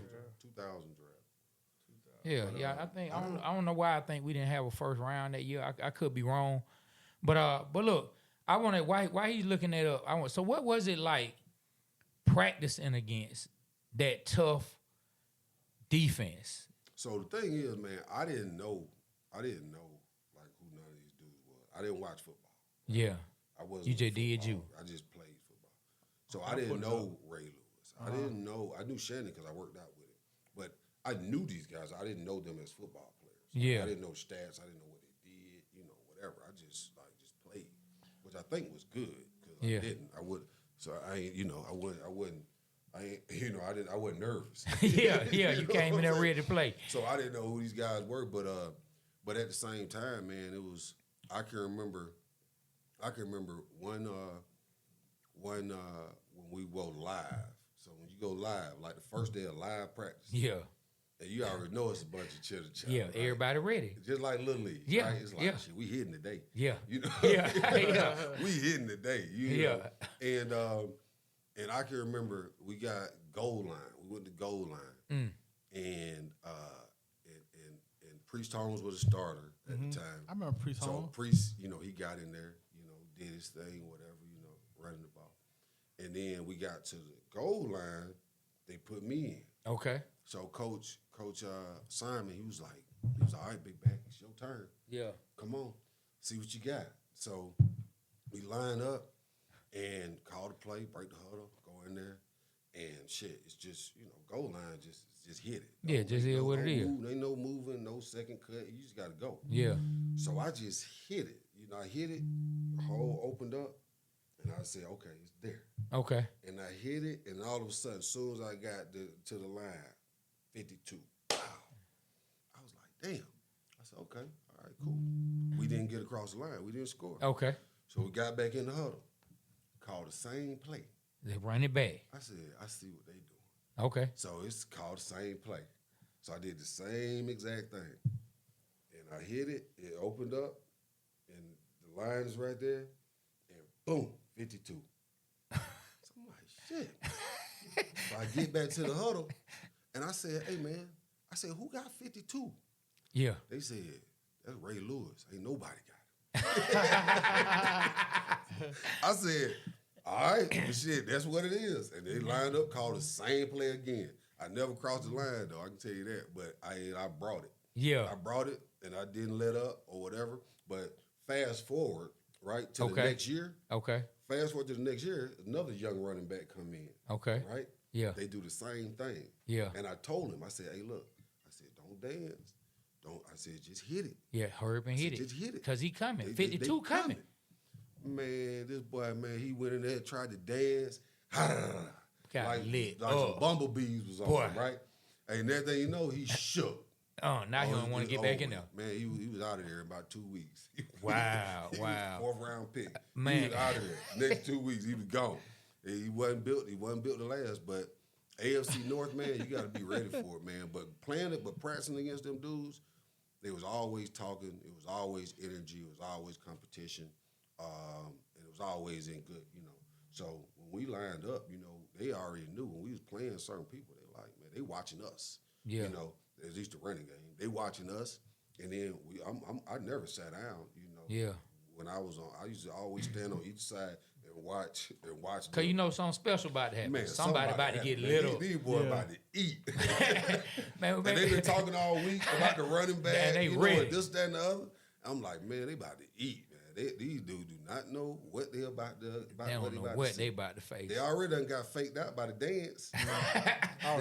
C: 2000 draft.
B: Yeah. I think I don't know why I think we didn't have a first round that year. I could be wrong, but look, I want to why he's looking that up. So what was it like practicing against that tough defense?
C: So the thing is, man, I didn't know like who none of these dudes was. I didn't watch football.
B: Yeah.
C: I wasn't.
B: You just did you.
C: I just played football. So I didn't know Ray Lewis. I didn't know. I knew Shannon because I worked out with him. But I knew these guys. I didn't know them as football players.
B: Yeah.
C: I didn't know stats. I didn't know what they did. You know, whatever. I just played, which I think was good because I didn't. I would. So I ain't. You know, I wouldn't. I ain't. You know, I wasn't nervous.
B: Yeah. You came in there ready to play.
C: So I didn't know who these guys were, but at the same time, man, it was I can remember when we go live. So when you go live, like the first day of live practice.
B: Yeah.
C: And you already know it's a bunch of chitter chat.
B: Yeah,
C: right?
B: everybody ready.
C: Just like Little League.
B: Yeah,
C: Right? It's like,
B: yeah.
C: shit, we hitting today.
B: Yeah.
C: You know?
B: Yeah. Yeah.
C: We hitting today. You know? And I can remember we got goal line. We went to goal line. And Priest Holmes was a starter at the time.
A: I remember Priest Holmes.
C: So Priest, you know, he got in there, you know, did his thing, whatever, you know, running the ball. And then we got to the goal line, they put me in.
B: Okay.
C: So Coach Simon, he was all right, big back, it's your turn.
B: Yeah.
C: Come on, see what you got. So we line up and call the play, break the huddle, go in there, and shit, it's just, you know, goal line, just hit it.
B: Yeah, just hit what it is.
C: Ain't no moving, no second cut, you just got to go.
B: Yeah.
C: So I just hit it. You know, I hit it, the hole opened up, and I said, okay, it's there.
B: Okay.
C: And I hit it, and all of a sudden, as soon as I got to the line, 52. Wow. I was like, damn. I said, okay, all right, cool. We didn't get across the line. We didn't score.
B: Okay.
C: So we got back in the huddle, called the same play.
B: They run it back.
C: I said, I see what they doing.
B: Okay.
C: So it's called the same play. So I did the same exact thing. And I hit it, it opened up, and the line is right there, and boom, 52. So I'm like, shit. So I get back to the huddle, and I said, hey, man, who got 52?
B: Yeah.
C: They said, that's Ray Lewis. Ain't nobody got it. I said, all right, well, shit, that's what it is. And they lined up, called the same play again. I never crossed the line, though, I can tell you that. But I brought it.
B: Yeah.
C: I brought it, and I didn't let up or whatever. But fast forward, right, to the next year.
B: Okay.
C: Fast forward to the next year, another young running back come in.
B: Okay.
C: Right?
B: Yeah.
C: They do the same thing.
B: Yeah.
C: And I told him, I said, hey, look, I said, don't dance. I said, just hit it.
B: Yeah, hurry up and hit it.
C: Just hit it.
B: Because he coming.
C: They
B: 52 coming.
C: Man, this boy, man, he went in there, tried to dance.
B: Got
C: like
B: lit
C: some bumblebees was on
B: Boy.
C: him, right? And that thing, you know, he shook.
B: Oh, now he don't want to get back in there.
C: Man, he was out of there in about 2 weeks.
B: Wow,
C: He
B: wow.
C: was 4th round pick.
B: Man.
C: He was out of there. Next 2 weeks, he was gone. He wasn't built to last, but AFC North, man, you got to be ready for it, man. But practicing against them dudes, they was always talking. It was always energy. It was always competition. And it was always in good, you know. So when we lined up, you know, they already knew when we was playing certain people, they like, man, they watching us.
B: Yeah.
C: You know, at least the running game. They watching us. And then I never sat down, you know.
B: Yeah.
C: When I was on, I used to always stand on each side and watch.
B: Because you know something special about to happen.
C: Man,
B: somebody about to get
C: man,
B: little.
C: These boys about to eat.
B: Man,
C: And they been talking all week about the running back,
B: Man, they
C: you know,
B: ready.
C: and this, that, and the other. I'm like, man, they about to eat, man. These dudes do not know what they're about to.
B: They don't know what they about to face.
C: They already done got faked out by the dance.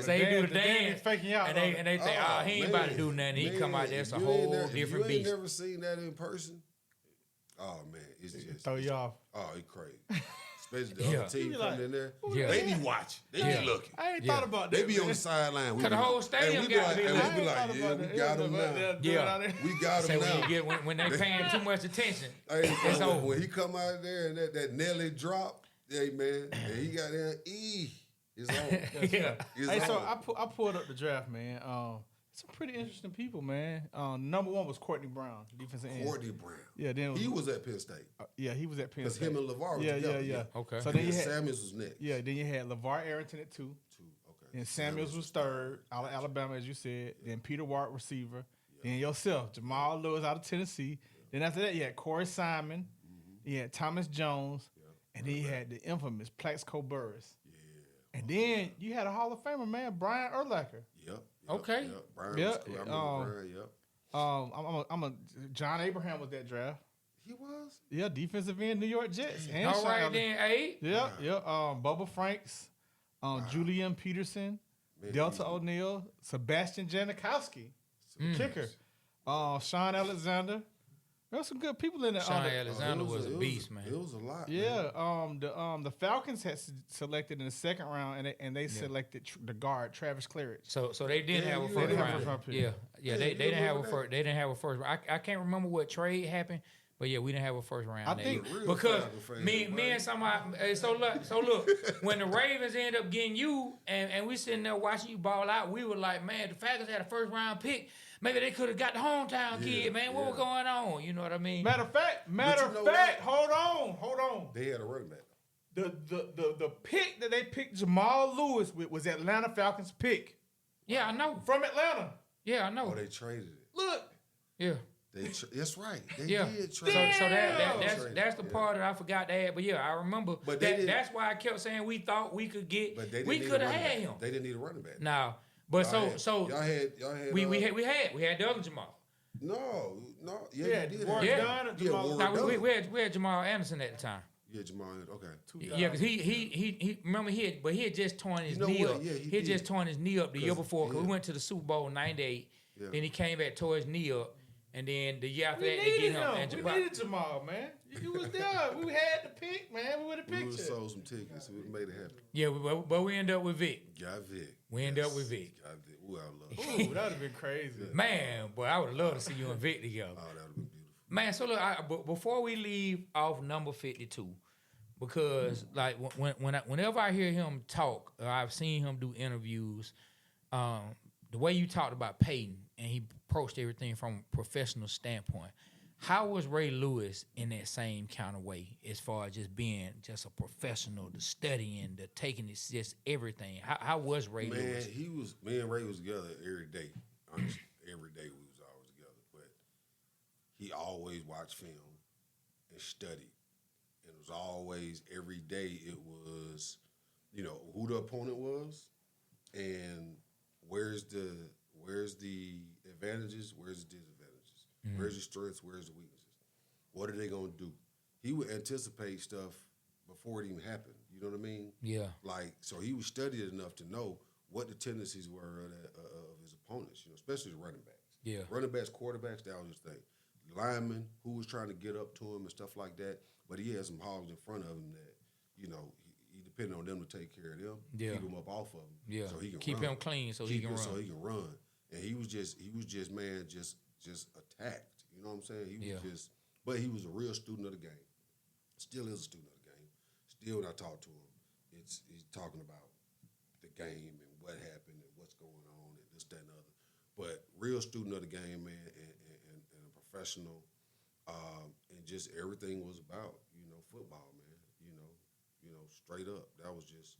B: They do the dance,
A: faking out,
B: and they think, oh, he ain't about to do nothing. He come out there, it's a whole different beast.
C: You ain't never seen that in person? Oh man, it's just
A: throw you off.
C: Oh, it's crazy. Especially the other team coming in there.
B: Yeah.
C: They be watching. They be looking.
A: I ain't thought about that.
C: They be on
A: man.
C: the sideline.
B: Cause the whole stadium got to be
C: We
B: like,
C: be like, yeah, we got them now.
B: Yeah.
C: We got
B: Say
C: them now.
B: when they paying too much attention,
C: Hey,
B: it's over.
C: when he come out there and that Nelly drop, hey man, and he got there, it's on.
B: Yeah.
C: It's
A: Hey, so
C: on.
A: I pulled up the draft, man. Some pretty interesting people, man. Number 1 was Courtney Brown, defensive end.
C: Courtney Brown.
A: Yeah, then
C: He was at Penn State.
A: yeah, he was at Penn
C: Because
A: State.
C: him and LeVar was
A: yeah,
C: together.
A: yeah.
B: Okay.
A: So
C: And
A: then you had
C: Samuels was next.
A: then you had LeVar Arrington at 2.
C: Okay.
A: Then Samuels was 3rd, out of Alabama, as you said. Then Peter Ward, receiver. Then yourself, Jamal Lewis out of Tennessee. Then after that, you had Corey Simon. You had Thomas Jones. And then you had the infamous Plaxico Burress.
C: Yeah.
A: And then you had a Hall of Famer, man, Brian Urlacher.
C: Yep.
B: Okay.
C: Yep. Brian
A: Yep.
C: was cool. I remember Brian, yep.
A: John Abraham was that draft.
C: He was?
A: Yeah, defensive end, New York Jets. And
B: All
A: Sean
B: right
A: Elliott.
B: then, hey.
A: Yeah, yeah. Bubba Franks, Julian Peterson,
C: Man,
A: Delta O'Neal, Sebastian Janikowski, kicker, Sean Alexander. There were some good people in there.
B: Sean Alexander was a beast, man.
C: It was a lot.
A: Yeah,
C: man.
A: the Falcons had selected in the 2nd round, and they selected the guard Travis Claridge.
B: So they didn't
C: Yeah,
B: have a
C: you
B: first
C: didn't have
B: round.
C: a
A: first round pick.
B: Yeah,
C: Yeah,
B: they
C: you
B: didn't have a
C: remember
B: first. They didn't have a first. I can't remember what trade happened, But yeah, we didn't have a first round.
A: I
B: that
A: think
B: year.
C: real
B: because
C: Falcon fan,
B: me
C: man.
B: and somebody. So look. When the Ravens ended up getting you, and we sitting there watching you ball out, we were like, man, the Falcons had a first round pick. Maybe they could have got the hometown kid, man. What was going on? You know what I mean?
A: Matter of fact, hold on.
C: They had a running back.
A: The pick that they picked Jamal Lewis with was Atlanta Falcons pick.
B: Yeah, I know.
A: From Atlanta.
B: Yeah, I know.
C: Oh, they traded it.
A: Look.
B: Yeah.
C: That's right. They
B: Yeah.
C: did
B: So
C: trade
B: that's the part that I forgot to add. But yeah, I remember.
C: But
B: that's why I kept saying we thought we could get.
C: But they didn't
B: we
C: need
B: could
C: a
B: have
C: running
B: had
C: back.
B: him.
C: They didn't need a running back.
B: Now, but
C: Y'all
B: so
C: had
B: we had the other Jamal.
C: No,
A: Yeah,
C: you did.
A: Warren
B: Yeah.
A: Dunn and
C: Yeah,
A: Jamal.
C: Warren
B: Now
C: Dunn.
B: we had Jamal Anderson at the time.
C: Yeah, Jamal. Okay.
B: Yeah, because he remember he had just torn his
C: You know
B: knee
C: what?
B: up.
C: Yeah,
B: he
C: he
B: had just
C: did.
B: torn his knee up the year
C: 'Cause,
B: before. Because
C: yeah.
B: we went to the Super Bowl '98.
C: Yeah.
B: Then he came back, tore his knee up, and then the year after
A: We
B: that they
A: needed
B: get him. And
A: him. We
B: Jamal,
A: needed Jamal, man. You was there. We had the pick, man. We would have
C: We
A: picked
C: would have
A: you.
C: sold some tickets. We would have made it happen.
B: yeah, but we ended up with Vic.
C: Got Vic.
B: We end up with Vic.
C: Got Vic. Ooh, I love it.
A: Ooh, that would have been crazy.
B: Man, boy, I would love to see you and Vic together.
C: Oh, that would have been beautiful.
B: Man, so look, but before we leave off number 52, because like whenever I hear him talk, or I've seen him do interviews, the way you talked about Peyton and he approached everything from a professional standpoint, how was Ray Lewis in that same kind of way as far as just being just a professional, the studying, the taking it, just everything? How was Ray Lewis?
C: Man, me and Ray was together every day. Honestly, every day we was always together. But he always watched film and studied. And it was always, every day it was, who the opponent was and where's the advantages, where's the disadvantages, where's the strengths, where's the weaknesses, what are they going to do? He would anticipate stuff before it even happened. You know what I mean?
B: Yeah.
C: Like, so he was studied enough to know what the tendencies were of his opponents, especially the running backs.
B: Yeah.
C: Running backs, quarterbacks, that was his thing. Linemen, who was trying to get up to him and stuff like that, but he had some hogs in front of him that, he depended on them to take care of them,
B: Yeah.
C: keep him up off of him,
B: Yeah.
C: so he can
B: Keep
C: run.
B: him clean so he can run.
C: So he can run. And he was just attacked. You know what I'm saying? He was but he was a real student of the game. Still is a student of the game. Still, when I talk to him, he's talking about the game and what happened and what's going on and this, that, and the other. But real student of the game, man, and a professional, and just everything was about, football, man. Straight up. That was just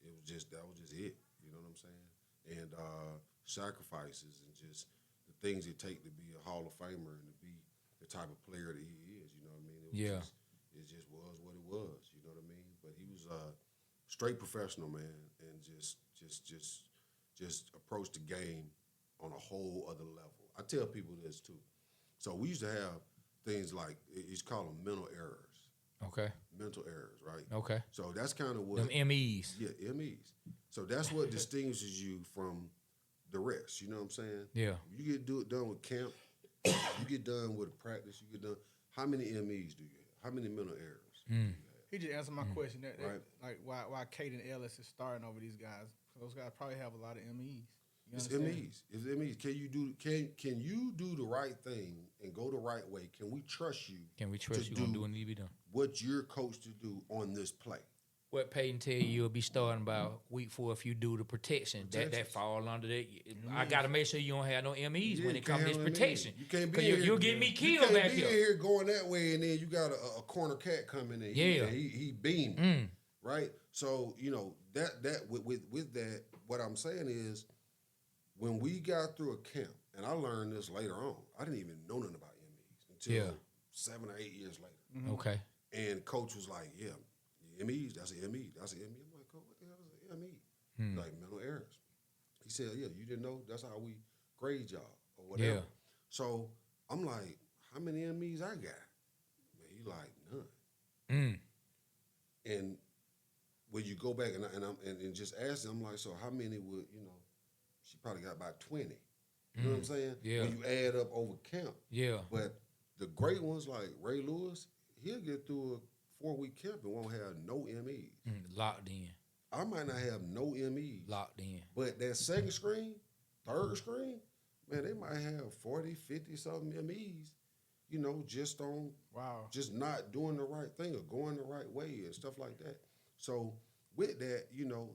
C: it. You know what I'm saying? And sacrifices and just the things it take to be a Hall of Famer and to be the type of player that he is. You know what I mean? It just was what it was. You know what I mean? But he was a straight professional, man, and just approached the game on a whole other level. I tell people this too. So we used to have things like, he's called them mental errors.
B: Okay.
C: Mental errors, right?
B: Okay.
C: So that's kind of what...
B: Them MEs.
C: Yeah, MEs. So that's what distinguishes you from the rest. You know what I'm saying?
B: Yeah.
C: You get done with camp, you get done with practice, you get done... How many MEs do you have? How many mental errors do you have?
A: He just answered my question. That,
C: Right.
A: Like why Caden Ellis is starting over these guys. Those guys probably have a lot of MEs. You
C: It's
A: understand?
C: MEs. It's MEs. Can you do the right thing and go the right way? Can we trust you?
B: Can we trust
C: to
B: you gonna
C: do
B: do what need to be done?
C: what you're coached to do on this play?
B: What Peyton tell you, you'll be starting about week 4 if you do the protection. That
C: Protections.
B: fall under that. I gotta make sure you don't have no MEs when it comes to this
C: can't handle
B: protection.
C: You can't be
B: 'Cause you'll get me killed back
C: You can't be
B: here.
C: here going that way, and then you got a corner cat coming in.
B: Yeah.
C: he beaming, right? So that with that, what I'm saying is, when we got through a camp, and I learned this later on, I didn't even know nothing about MEs until 7 or 8 years later.
B: Okay.
C: And coach was like, "Yeah, MEs, that's an ME. That's an ME." I'm like, "Coach, what the hell is an ME?" Like mental errors. He said, "Yeah, you didn't know? That's how we grade y'all or whatever."
B: Yeah.
C: So I'm like, "How many MEs I got?" Man, he like, "None." And when you go back and just ask them, I'm like, "So how many would She probably got about 20. You know what I'm saying?
B: Yeah.
C: When you add up over camp.
B: Yeah.
C: But the great ones like Ray Lewis, he'll get through a 4-week camp and won't have no MEs.
B: Locked in.
C: I might not have no MEs.
B: Locked in.
C: But that second screen, third screen, man, they might have 40, 50 something MEs. just on
A: Wow.
C: just not doing the right thing or going the right way and stuff like that. So with that,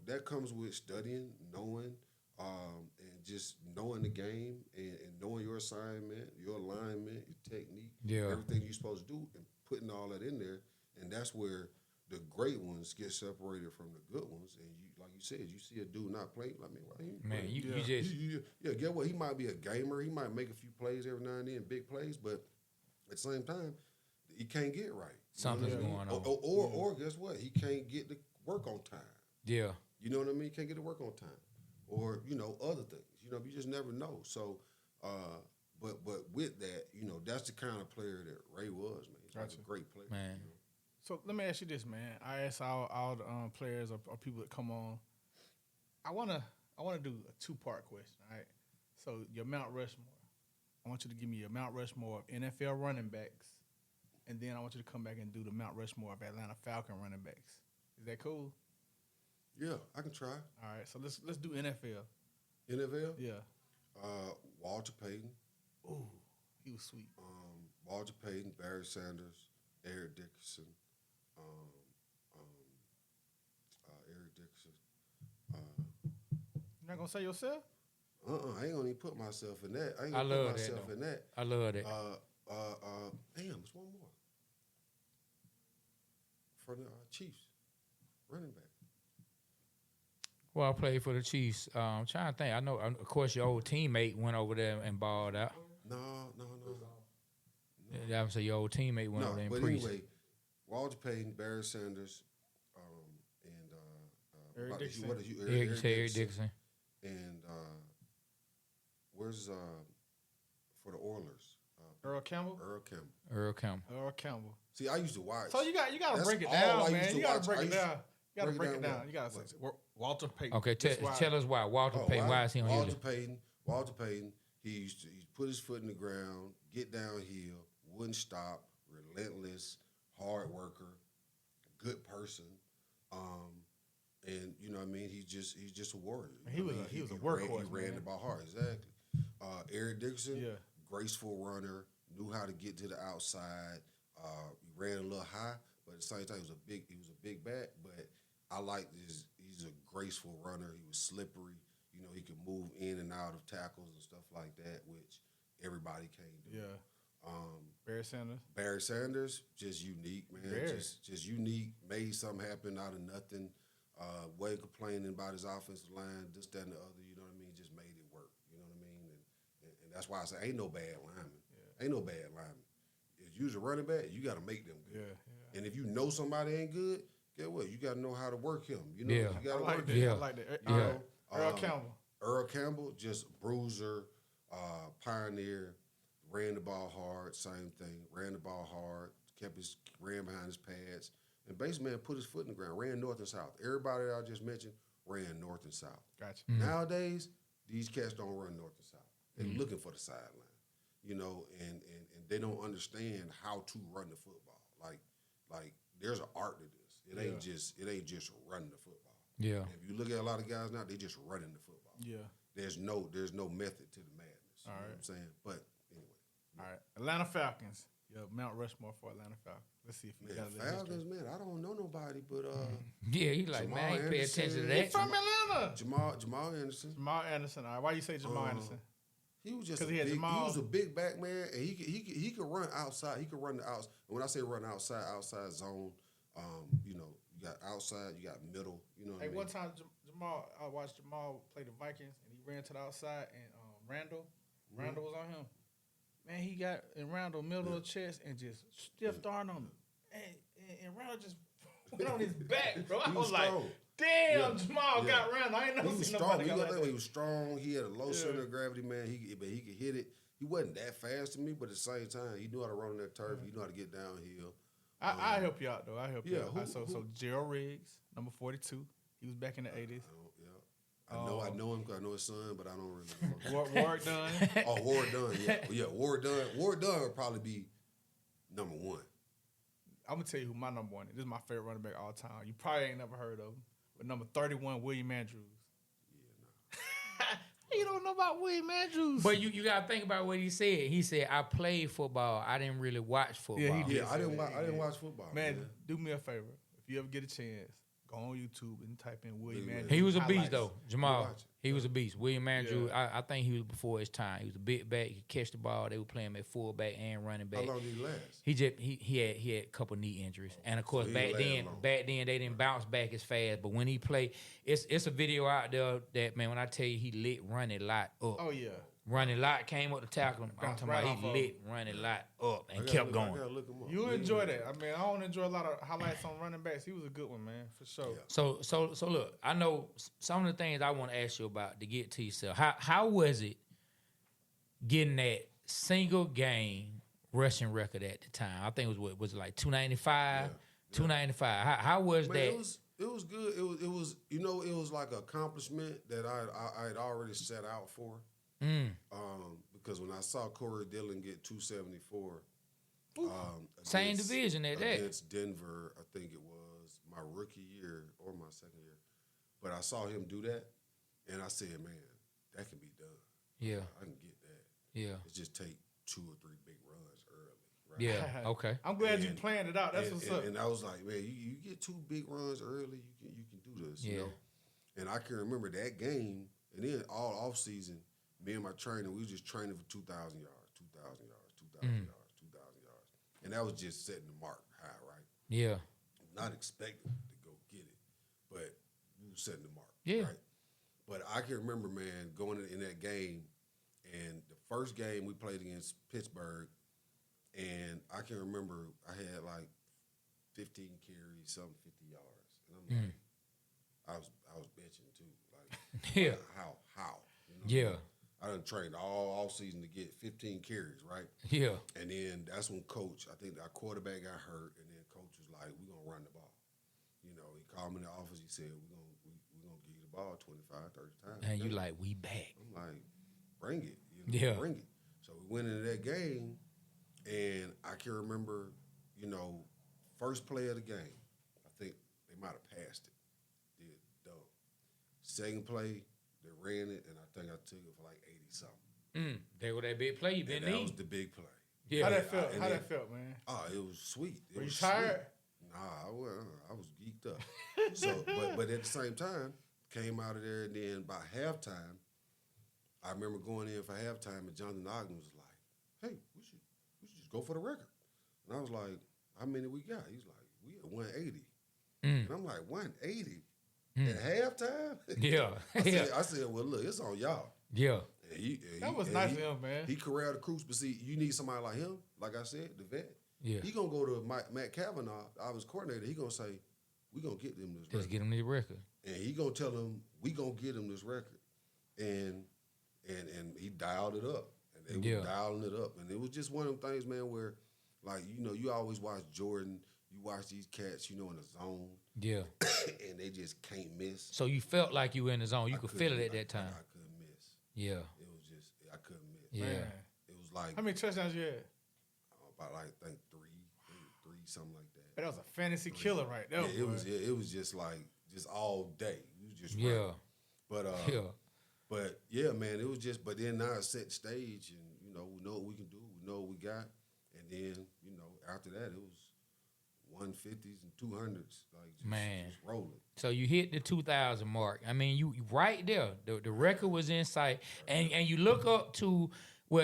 C: that comes with studying, knowing, and just knowing the game and knowing your assignment, your alignment, your technique, everything you're supposed to do, and putting all that in there. And that's where the great ones get separated from the good ones. And you, like you said, you see a dude not play, like, man, why he
B: Man,
C: playing?
B: you just
C: Get what? He might be a gamer. He might make a few plays every now and then, big plays, but at the same time, he can't get right.
B: Something's going on.
C: Or guess what? He can't get to work on time.
B: Yeah.
C: You know what I mean? Can't get to work on time. Or, other things. You just never know. So, but with that, that's the kind of player that Ray was, man. He's like a great player.
B: Man.
A: So let me ask you this, man. I ask all the players or people that come on. I wanna do a 2-part question. All right. So your Mount Rushmore. I want you to give me your Mount Rushmore of NFL running backs, and then I want you to come back and do the Mount Rushmore of Atlanta Falcon running backs. Is that cool?
C: Yeah, I can try.
A: All right. So let's do NFL.
C: NFL?
A: Yeah.
C: Walter Payton.
A: Ooh, he was sweet.
C: Walter Payton, Barry Sanders, Eric Dickerson. Eric Dickerson.
A: You're not gonna say yourself?
C: I ain't gonna even put myself in that. I ain't
B: I
C: gonna
B: love
C: put myself
B: that,
C: in that.
B: I love that.
C: Damn, it's one more. For the Chiefs, running back.
B: Well, I played for the Chiefs. I'm trying to think. I know, of course, your old teammate went over there and balled out.
C: No.
B: I would say your old teammate went over there and
C: but
B: preached.
C: anyway, Walter Payton, Barry Sanders, and
A: Eric Dixon.
B: Eric Dixon.
C: And where's for the Oilers?
A: Earl Campbell.
B: Earl Campbell.
C: See, I used to watch.
A: So you got to break it
C: That's all I
A: down,
C: used
A: man.
C: to
A: You got
C: watch.
A: to break
C: I
A: it
C: used to
A: down. You got to break it down.
C: what?
A: You got to say Walter Payton.
B: Okay,
A: That's
B: tell us why. Walter Payton, why is he on
C: Walter
B: here?
C: Payton, he put his foot in the ground, get downhill, wouldn't stop, relentless, hard worker, good person. And you know what I mean, he's just a warrior.
A: He was a workhorse.
C: He ran the ball hard, exactly. Eric Dixon, graceful runner, knew how to get to the outside. He ran a little high, but at the same time he was a big back. But I like this. He's a graceful runner. He was slippery. He could move in and out of tackles and stuff like that, which everybody can't do.
A: Yeah. Barry Sanders, just unique, man. Just unique. Made something happen out of nothing. Wasn't complaining about his offensive line, this, that, and the other. You know what I mean? Just made it work. You know what I mean? And that's why I say ain't no bad lineman. Yeah. Ain't no bad lineman. If you're a running back, you got to make them good. Yeah. And if you know somebody ain't good, get what? You got to know how to work him. You got to work him. I like that.
C: Earl Campbell, just bruiser, pioneer, ran the ball hard, same thing. Ran the ball hard, ran behind his pads, and basically, man, put his foot in the ground, ran north and south. Everybody that I just mentioned ran north and south.
A: Gotcha.
B: Mm-hmm.
C: Nowadays, these cats don't run north and south. They're looking for the sideline, and they don't understand how to run the football. Like there's an art to this. It ain't just running the football.
B: Yeah.
C: And if you look at a lot of guys now, they just running the football.
A: Yeah.
C: There's no method to the madness.
A: All right.
C: You know what I'm saying? But anyway.
A: All right. Atlanta Falcons. Yeah, Mount Rushmore for Atlanta Falcons. Let's see if you got a little
C: Falcons, man, I don't know nobody, but
B: yeah, he like,
C: Jamal
B: man, I ain't pay attention to
C: Anderson.
B: that.
A: He's from Atlanta.
C: Jamal Anderson.
A: Jamal Anderson. All right. Why you say Jamal Anderson?
C: He was just
A: he was
C: a big back man, and he could run outside. He could run the outside. And when I say run outside zone, you got outside, you got middle. You know what I mean?
A: One time I watched Jamal play the Vikings, and he ran to the outside, and Randall was on him. Man, he got in Randall middle of the chest and just stiffed arm on him, and Randall just went on his back, bro. I was like, damn, Jamal got Randall. I ain't never seen nobody got that.
C: He was strong. He had a low center of gravity, man. But he could hit it. He wasn't that fast to me, but at the same time, he knew how to run on that turf. He knew how to get downhill.
A: I help you out though. I help you out. So Gerald Riggs, number 42. He was back in the 80s.
C: I know him because I know his son, but I don't really know.
A: Ward Dunn.
C: Ward Dunn, yeah. Ward Dunn would probably be number one.
A: I'm going to tell you who my number one is. This is my favorite running back all time. You probably ain't never heard of him. But number 31, William Andrews. You don't know about William Andrews.
B: But you gotta think about what he said. He said, "I played football. I didn't really watch football."
A: Yeah, he did.
C: Yeah, I didn't watch football.
A: Man, do me a favor. If you ever get a chance, go on YouTube and type in William
C: William
A: Andrews.
B: He was a
A: highlights.
B: beast though, Jamal.
C: watch it.
B: He was a beast. William Andrews,
A: Yeah.
B: I think he was before his time. He was a big back. He could catch the ball. They were playing him at fullback and running back.
C: How long did he last?
B: He had a couple knee injuries, and of course
C: So he
B: back
C: didn't last
B: then
C: long.
B: they didn't bounce back as fast. But when he played, it's a video out there that, man, when I tell you he lit Running Lot up.
A: Oh yeah.
B: Running Lot came up to tackle him. I'm
A: Bounced
B: talking
A: right
B: about
A: off
B: he
A: of
B: lit Running Lot up and
C: I
B: kept
C: gotta
B: going.
C: look him up.
A: You
C: William
A: enjoy
C: Andrews.
A: that. I mean, I don't enjoy a lot of highlights on running backs. He was a good one, man, for sure.
C: Yeah.
B: So look, I know some of the things I want to ask you about to get to yourself. How was it getting that single game rushing record at the time? I think it was it like 295,
C: Yeah.
B: 295. How was
C: Man,
B: that?
C: it was good. It was it was like an accomplishment that I had already set out for. Because when I saw Corey Dillon get 274,
B: Same division at that.
C: against Denver, I think it was my rookie year or my second year. But I saw him do that, and I said, man, that can be done.
B: Yeah,
C: I can get that.
B: yeah,
C: It just take 2 or 3 big runs early. Right?
B: yeah. Okay.
A: I'm glad you
C: And-
A: planned it out. That's what's up.
C: And I was like, man, you get 2 big runs early, you can do this, you
B: Yeah.
C: know. And I can remember that game, and then all off season, me and my trainer, we was just training for 2,000 yards, 2,000 yards, 2,000 yards, 2,000 yards, and that was just setting the mark high, right?
B: Yeah,
C: Not expecting to go get it, but we were setting the mark,
B: Yeah.
C: right? But I can remember, man, going in that game, and the first game we played against Pittsburgh, and I can remember I had like 15 carries, something 50 yards, and I'm like, I was benching too, like,
B: Yeah.
C: how, you know?
B: yeah,
C: I done trained all season to get 15 carries, right?
B: yeah,
C: And then that's when coach, I think our quarterback got hurt, and then coach was like, we're going to run the ball. You know, he called me in the office, he said, we're gonna give you the ball 25, 30 times.
B: and you like, we back.
C: I'm like, bring it.
B: Yeah.
C: Bring it. So we went into that game, and I can remember, first play of the game, I think they might have passed it. Did dumb. Second play, they ran it, and I think I took it for like 80-something.
B: They were that big play you been
C: And that
B: in.
C: was the big play.
B: Yeah.
A: How that felt?
C: and
A: How
C: then-
A: that felt, man?
C: Oh, it was sweet. It
A: Were you
C: was
A: tired?
C: Sweet. Nah, I was geeked up. So, but at the same time, came out of there, and then by halftime, I remember going in for halftime, and Jonathan Ogden was like, "Hey, we should just go for the record." And I was like, "How many we got?" He's like, "We at 180." And I'm like, 180 at halftime?
B: Yeah. Yeah.
C: I said, "Well, look, it's on y'all."
B: Yeah.
A: That was nice of him, man.
C: He corralled the troops, but see, you need somebody like him, like I said, the vet.
B: Yeah.
C: He gonna go to Matt Kavanaugh, I was coordinator. He gonna say, "We gonna get them this
B: Let's
C: record,"
B: get him the record.
C: and he gonna tell them, "We gonna get him this record," and he dialed it up, and they were dialing it up, and it was just one of them things, man, where like you always watch Jordan, you watch these cats, in the zone,
B: Yeah.
C: and they just can't miss.
B: So you felt like you were in the zone. You could feel it at that time.
C: I couldn't miss.
B: Yeah.
C: It was just I couldn't miss.
B: Yeah.
A: Man.
C: It was like
A: How many touchdowns you had?
C: about like I think three, something like that.
A: That was a fantasy killer right there.
C: Yeah,
A: boy.
C: it was just like just all day. It was just
B: Yeah.
C: running. But
B: Yeah.
C: but yeah, man, it was just. But then now it's set the stage, and we know what we can do. We know what we got, and then after that it was 150s and 200s, like just rolling.
B: So you hit the 2,000 mark. I mean, you right there. The record was in sight, and you look up to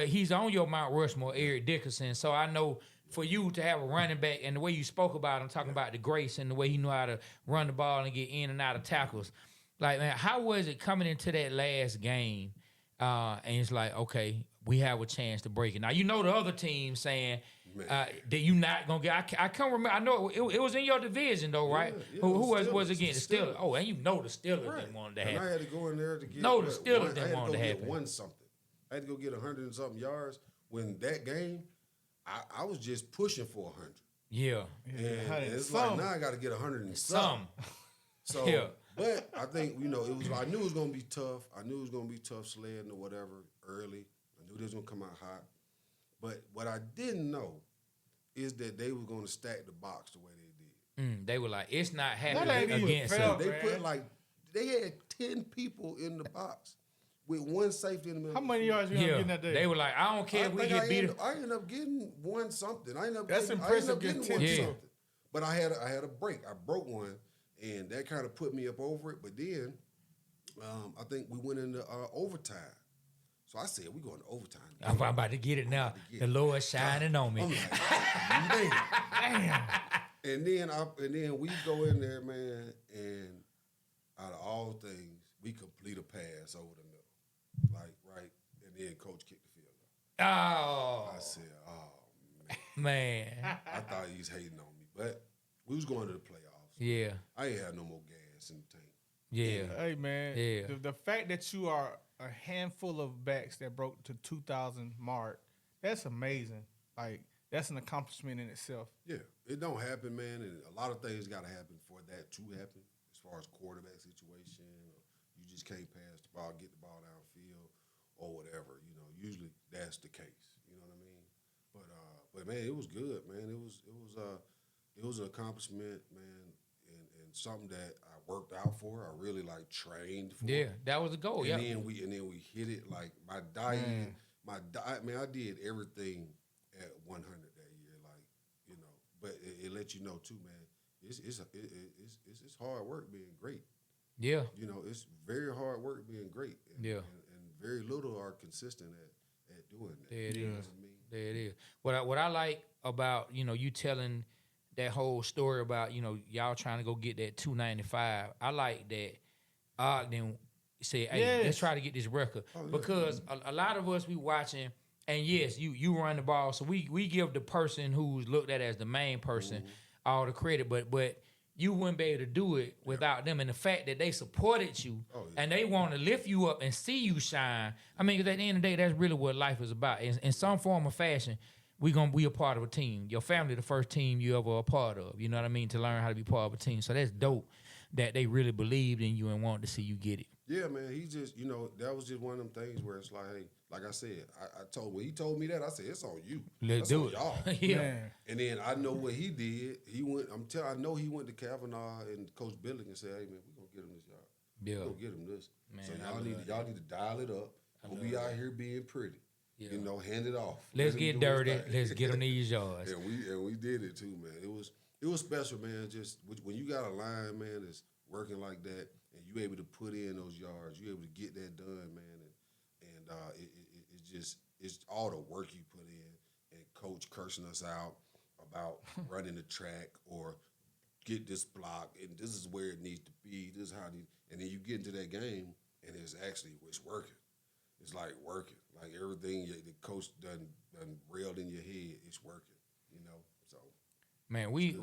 B: he's on your Mount Rushmore, Eric Dickerson. So I know for you to have a running back and the way you spoke about him, talking about the grace and the way he knew how to run the ball and get in and out of tackles. Like, man, how was it coming into that last game? And it's like, okay, we have a chance to break it. Now, the other team saying that you not going to get – I can't remember. I know it was in your division, though, right?
C: Yeah,
B: Who
C: it
B: was against the Steelers? Oh, and the Steelers
C: Right.
B: didn't want to
C: And
B: happen.
C: I had to go in there to get.
B: No, the Steelers didn't want it to
C: I had to go
B: happen.
C: get 1 something. I had to go get 100 and something yards. When that game, I was just pushing for 100.
B: Yeah.
C: And
A: 100 and
C: it's
A: some.
C: like now I got to get 100 and something. So,
B: Yeah.
C: but I think it was. I knew it was gonna be tough. I knew it was gonna be tough sledding or whatever early. I knew they was gonna come out hot. But what I didn't know is that they were gonna stack the box the way they did.
B: They were like, it's not
A: That ain't
B: happening
A: even
B: against
A: fair,
B: us.
C: They
A: man.
C: put they had 10 people in the box. with one safety in the middle.
A: How many yards you getting that day?
B: They were like, I don't care if we get beat.
C: I ended up getting one something.
A: That's impressive.
C: Getting
A: Getting
C: one
A: 10.
C: something. But I had a break. I broke one, and that kind of put me up over it. But then I think we went into overtime. So I said, we going to overtime.
B: I'm about to get it now. The Lord shining on me.
C: I'm like, man. And then we go in there, man, and out of all things, we complete a pass over the middle. Like, right? And then coach kicked the field goal.
B: Oh.
C: I said, oh,
B: man.
C: I thought he was hating on me. But we was going to the playoffs.
B: Yeah.
C: I ain't had no more gas in the tank.
B: Yeah.
A: Hey, man.
B: Yeah.
A: The fact that you are a handful of backs that broke the 2,000 mark, that's amazing. Like, that's an accomplishment in itself.
C: Yeah. It don't happen, man. And a lot of things got to happen for that to happen as far as quarterback situation. Or you just can't pass the ball, get the ball downfield or whatever. You know, usually that's the case. You know what I mean? But man, it was good, man. It was an accomplishment, man, and something that I worked out for. I really like trained for.
B: Yeah, that was the goal.
C: And
B: Yeah.
C: then we hit it like my diet. Man, I did everything at 100 that year, like, you know. But it lets you know too, man. It's hard work being great.
B: Yeah.
C: You know, it's very hard work being great. And,
B: Yeah.
C: And very little are consistent at doing that.
B: There it
C: You know
B: is.
C: what I mean?
B: There it is. What I like about, you know, you telling that whole story about, you know, y'all trying to go get that 295. I like that Ogden said, hey, let's try to get this record. Because a lot of us, we watching, and yes, you run the ball. So we give the person who's looked at as the main person all the credit, but you wouldn't be able to do it without them. And the fact that they supported you and they want to lift you up and see you shine. I mean, 'cause at the end of the day, that's really what life is about. In some form or fashion, we gonna be a part of a team. Your family, the first team you ever a part of. You know what I mean? To learn how to be part of a team. So that's dope that they really believed in you and wanted to see you get it.
C: Yeah, man. He just, you know, that was just one of them things where it's like, hey, like I said, when he told me that, I said, it's on you.
B: Let's
C: That's
B: do
C: on
B: it.
C: y'all.
B: Yeah.
A: Man.
C: And then I know what he did. I know he went to Kavanaugh and Coach Billick and said, hey, man, we're going to get him this yard.
B: Yeah.
C: We're going to get him this.
B: Man,
C: so
B: I
C: y'all need to dial it up. Don't be out here being pretty.
B: Yeah.
C: You know, hand it off.
B: Let's
C: Let him
B: get
C: do his
B: dirty.
C: thing.
B: Let's get them these yards.
C: And we did it too, man. It was special, man. Just when you got a line, man, that's working like that, and you able to put in those yards, you able to get that done, man. And it's all the work you put in, and coach cursing us out about running the track or get this block, and this is where it needs to be. This is how and then you get into that game, and it's working. It's like working. Like everything the coach done railed in your head, it's working, you know. So
B: Man, we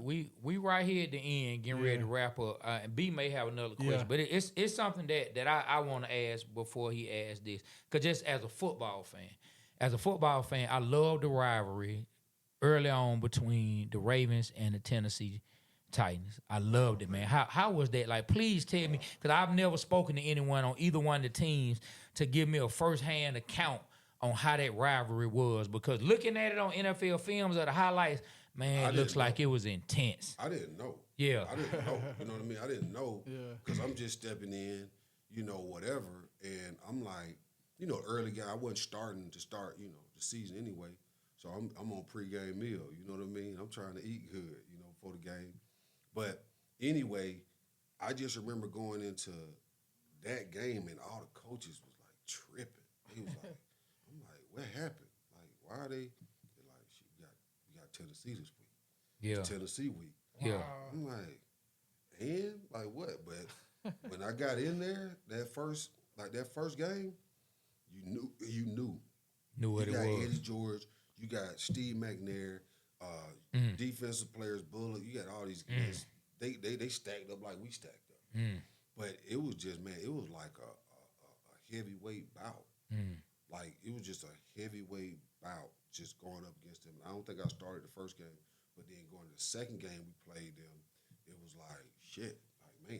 B: right here at the end getting ready to wrap up. And B may have another question, but it's something that I want to ask before he asks this. Because just as a football fan, I love the rivalry early on between the Ravens and the Tennessee Titans. I loved it, man. How was that? Like, please tell me, because I've never spoken to anyone on either one of the teams to give me a firsthand account on how that rivalry was. Because looking at it on NFL films or the highlights, man, it looks like it was intense.
C: I didn't know.
B: Yeah.
C: I didn't know. You know what I mean? I didn't know because I'm just stepping in, you know, whatever. And I'm like, you know, early game, I wasn't starting to start, you know, the season anyway. So I'm on pregame meal. You know what I mean? I'm trying to eat good, you know, for the game. But anyway, I just remember going into that game and all the coaches was like tripping. He was like, I'm like, what happened? Like, why are they? They're like, we got Tennessee this week.
B: Yeah.
C: It's Tennessee week.
B: Yeah.
C: I'm like, and like what? But when I got in there, that first game, you knew
B: What
C: you
B: it
C: got
B: was.
C: Eddie George, you got Steve McNair, defensive players, Bullock. You got all these guys. They stacked up like we stacked up. But it was just, man, it was like a heavyweight bout. Like it was just a heavyweight bout just going up against them. I don't think I started the first game, but then going to the second game we played them, it was like shit. Like man,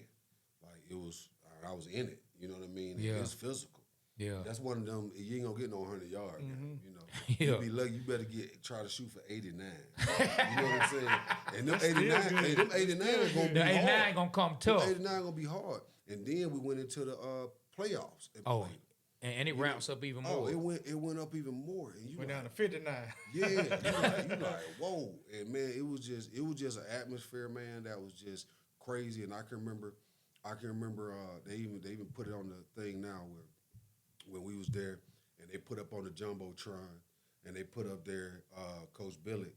C: like it was. I was in it. You know what I mean?
B: Yeah.
C: It's physical.
B: Yeah.
C: That's one of them. You ain't gonna get no 100-yard game. You know,
B: Yeah.
C: you be lucky. You better try to shoot for 89. You know what I'm saying? And them 89 are gonna be
B: The 89
C: hard.
B: gonna come tough.
C: Them 89 gonna be hard. And then we went into the playoffs and played them.
B: And it ramps up even more.
C: Oh, it went up even more. And you
A: Went
C: like,
A: down to 59.
C: Yeah, you like, whoa. And man, it was just an atmosphere, man, that was just crazy. And I can remember they even put it on the thing now where when we was there and they put up on the Jumbotron and they put up there Coach Billick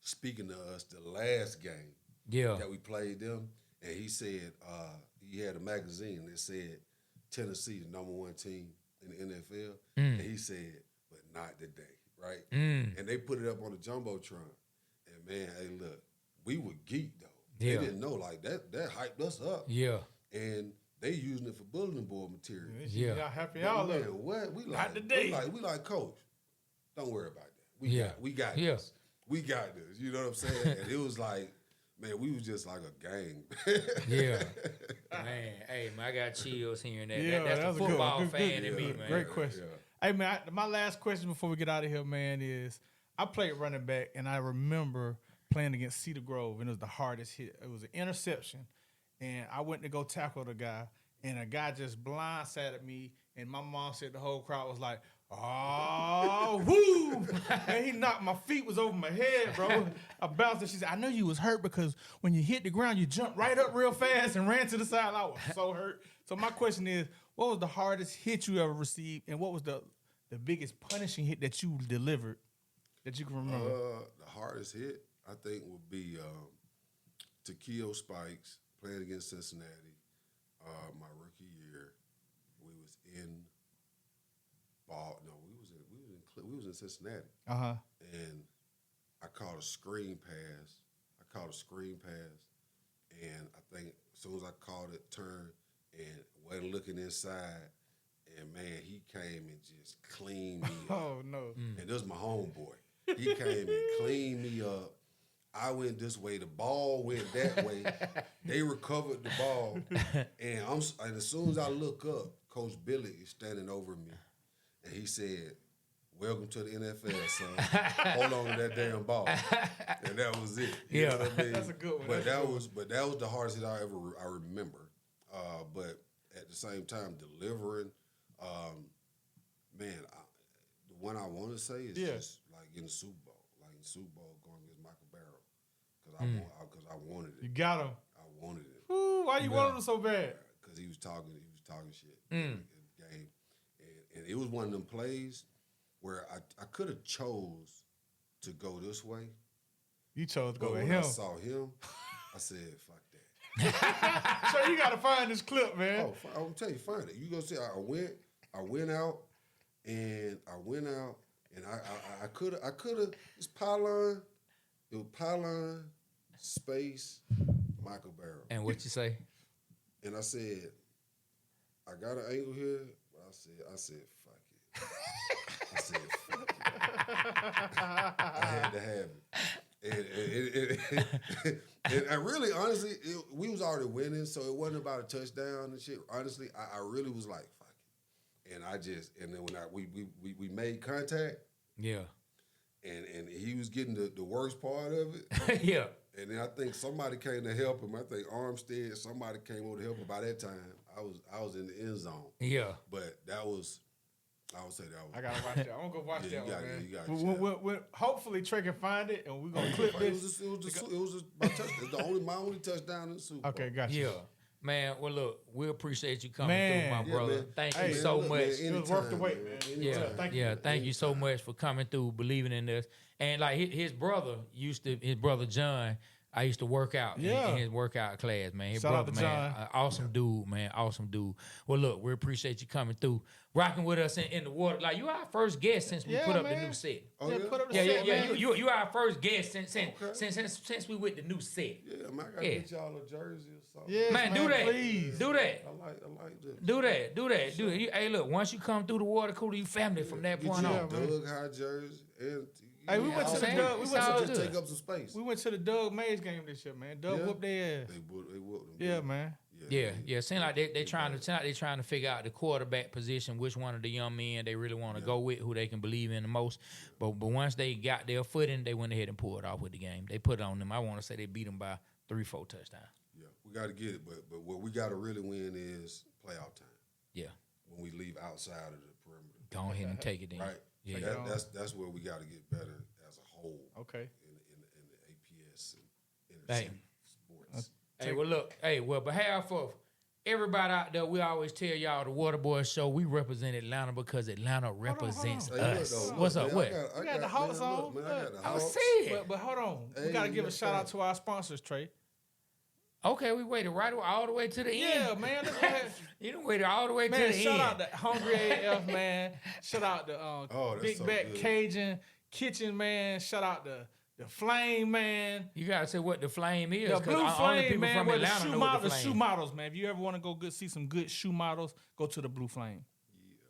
C: speaking to us the last game that we played them. And he said, he had a magazine that said Tennessee, the #1 team in the NFL. And he said, but not today, right? And they put it up on the Jumbotron. And man, hey, look, we were geeked though. They didn't know, like that hyped us up.
B: Yeah.
C: And they using it for bulletin board material.
A: Yeah. Y'all happy y'all
C: man,
A: look.
C: what? We
A: Not
C: like,
A: today.
C: we like, Coach, don't worry about that. We got this. We got this. You know what I'm saying? And it was like, man, we was just like a gang.
B: Yeah. Man, hey, man, I got chills hearing that.
A: Yeah,
B: That's
A: that
B: the
A: was a good
B: football
A: one.
B: fan
A: Good.
B: in me,
A: Yeah,
B: man.
A: Great question. Hey, man, my last question before we get out of here, man, is I played running back, and I remember playing against Cedar Grove, and it was the hardest hit. It was an interception, and I went to go tackle the guy, and a guy just blindsided me, and my mom said the whole crowd was like, oh, woo! And he knocked my feet was over my head, bro. I bounced and she said, I know you was hurt because when you hit the ground, you jumped right up real fast and ran to the side. I was so hurt. So my question is, what was the hardest hit you ever received, and what was the biggest punishing hit that you delivered that you can remember?
C: The hardest hit, I think, would be Takeo Spikes playing against Cincinnati. My rookie year, we was in we was in Cincinnati. And I caught a screen pass. And I think as soon as I caught it, turned and wasn't looking inside. And man, he came and just cleaned me up.
A: Oh no!
C: And this was my homeboy. He came and cleaned me up. I went this way. The ball went that way. They recovered the ball, and as soon as I look up, Coach Billy is standing over me, and he said, "Welcome to the NFL, son. Hold on to that damn ball." And that was it. You know what I mean?
A: That's a good one.
C: But that was the hardest hit I remember. But at the same time, delivering, man, the one I want to say is just like in the Super Bowl. Going against Michael Barrow, because I wanted it.
A: You got him.
C: I wanted it.
A: Ooh, why you wanted him so bad?
C: Because he was talking shit in the game, and it was one of them plays where I could have chose to go this way.
A: You chose to go
C: but
A: at
C: when
A: him.
C: I saw him, I said, "Fuck that."
A: So you got to find this clip, man.
C: Oh, I'm gonna tell you, find it. You gonna see? I went out, and I could have. It's pylon. It was pylon, space, Michael Barrow.
B: And what you say?
C: And I said, I got an angle here, but I said, fuck it. I said, fuck it. I had to have it. And I really, honestly, we was already winning, so it wasn't about a touchdown and shit. Honestly, I really was like, fuck it. And then when we made contact.
B: Yeah.
C: And he was getting the worst part of it.
B: Yeah.
C: And then I think somebody came to help him. I think Armstead, somebody came over to help him. By that time, I was in the end zone.
B: Yeah.
C: But I would say that was.
A: I gotta watch that. I'm gonna go watch that one, man.
C: You got
A: hopefully Trey can find it, and we're gonna clip this.
C: It was my touchdown. It's my only touchdown in the Super Bowl.
A: Okay, gotcha.
B: Yeah. Man, well, look, we appreciate you coming through, my brother.
C: Man.
B: Thank
A: Hey,
B: you so
C: look,
B: much.
C: man,
A: It was worth the wait, man.
B: Yeah, thank you so much for coming through, believing in us. And like his brother John, I used to work out in his workout class, man. His
A: Shout out
B: brother,
A: to
B: man,
A: John.
B: awesome dude, man, awesome dude. Well, look, we appreciate you coming through, rocking with us in the water. Like you our first guest since we put up the new set.
C: Oh, yeah?
A: Put up the
B: Yeah,
A: set,
B: yeah.
A: man.
B: You our first guest since we with the new set.
C: Yeah, man, I gotta get y'all a jersey or something.
A: Yes,
B: Man, do that.
A: please.
B: Do that.
C: I like this.
B: Do that. Hey, look, once you come through the water cooler, you family from that point
C: Get you
B: on.
C: a Doug High jersey. And
A: Hey, we went to the Doug. We went to
C: just take up some space.
A: We went to the Doug Mays game this year, man. Doug whooped their ass.
C: They whooped them.
A: Yeah, man.
B: Yeah. Seem like they trying to figure out the quarterback position, which one of the young men they really want to go with, who they can believe in the most. But once they got their footing, they went ahead and pulled off with the game. They put it on them. I want to say they beat them by 3-4 touchdowns.
C: Yeah, we got to get it, but what we got to really win is playoff time.
B: Yeah.
C: When we leave outside of the perimeter.
B: Go ahead and take it in.
C: Right.
B: Yeah.
C: That's where we got to get better as a whole.
A: Okay.
C: In the APS and
B: Hey.
C: inner sports.
B: Hey, well, look. Hey, well, behalf of everybody out there, we always tell y'all the Waterboyz Show, we represent Atlanta because Atlanta represents
A: hold
C: Hey, look,
B: us.
C: though,
B: What's
C: look,
B: up?
C: man,
B: What?
A: We got the Hawks
C: man,
A: on.
C: look, man, I got the
B: I
C: Hawks.
B: said.
A: But hold on, we
C: Hey,
A: gotta give a
C: yes,
A: shout out
C: sir.
A: to our sponsors, Trey.
B: Okay, we waited all the way to the
A: Yeah,
B: end.
A: man. Let's go ahead.
B: You done waited all the way to
A: Man,
B: the
A: shout
B: end.
A: out to Hungry AF, man. Shout out to
C: that's
A: Big
C: so
A: Back
C: good.
A: Cajun Kitchen, man. Shout out to the Flame, man.
B: You gotta say what the flame is.
A: The
B: 'cause
A: Blue
B: only
A: Flame,
B: people
A: man.
B: from
A: Where
B: Atlanta know what
A: the
B: the
A: shoe
B: flame.
A: models, man. If you ever want to go see some good shoe models, go to the Blue Flame.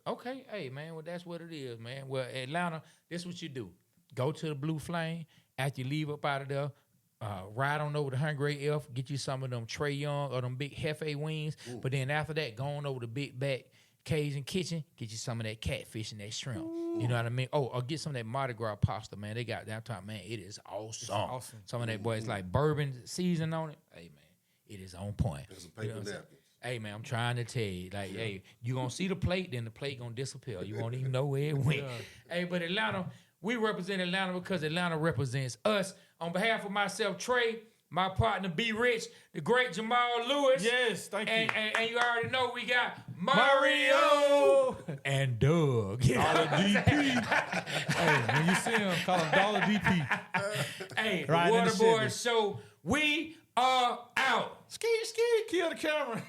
B: Okay, hey man, well that's what it is, man. Well, Atlanta, this what you do. Go to the Blue Flame after you leave up out of there. Ride on over to Hungry AF, get you some of them Trey Young or them big Hefe wings. But then after that, go on over to Big Back Cajun Kitchen, get you some of that catfish and that shrimp. You know what I mean? Oh, or get some of that Mardi Gras pasta, man. They got that time, man. It is awesome.
A: awesome.
B: Some of that boy, it's like bourbon season on it. Hey man, it is on point.
C: There's some
B: You know
C: paper
B: what I'm saying?
C: napkins.
B: Hey man, I'm trying to tell you, like, hey, you gonna see the plate, then the plate gonna disappear. You won't even know where it went. Hey, but Atlanta, we represent Atlanta because Atlanta represents us. On behalf of myself, Trey, my partner, B Rich, the great Jamal Lewis.
A: Yes, thank you.
B: And you already know we got Mario and Doug.
A: Dollar DP. Hey, when you see him, call him Dollar DP.
B: Hey,
A: Riding in the Chevy.
B: Waterboyz Show, we are out.
A: Ski, kill the camera.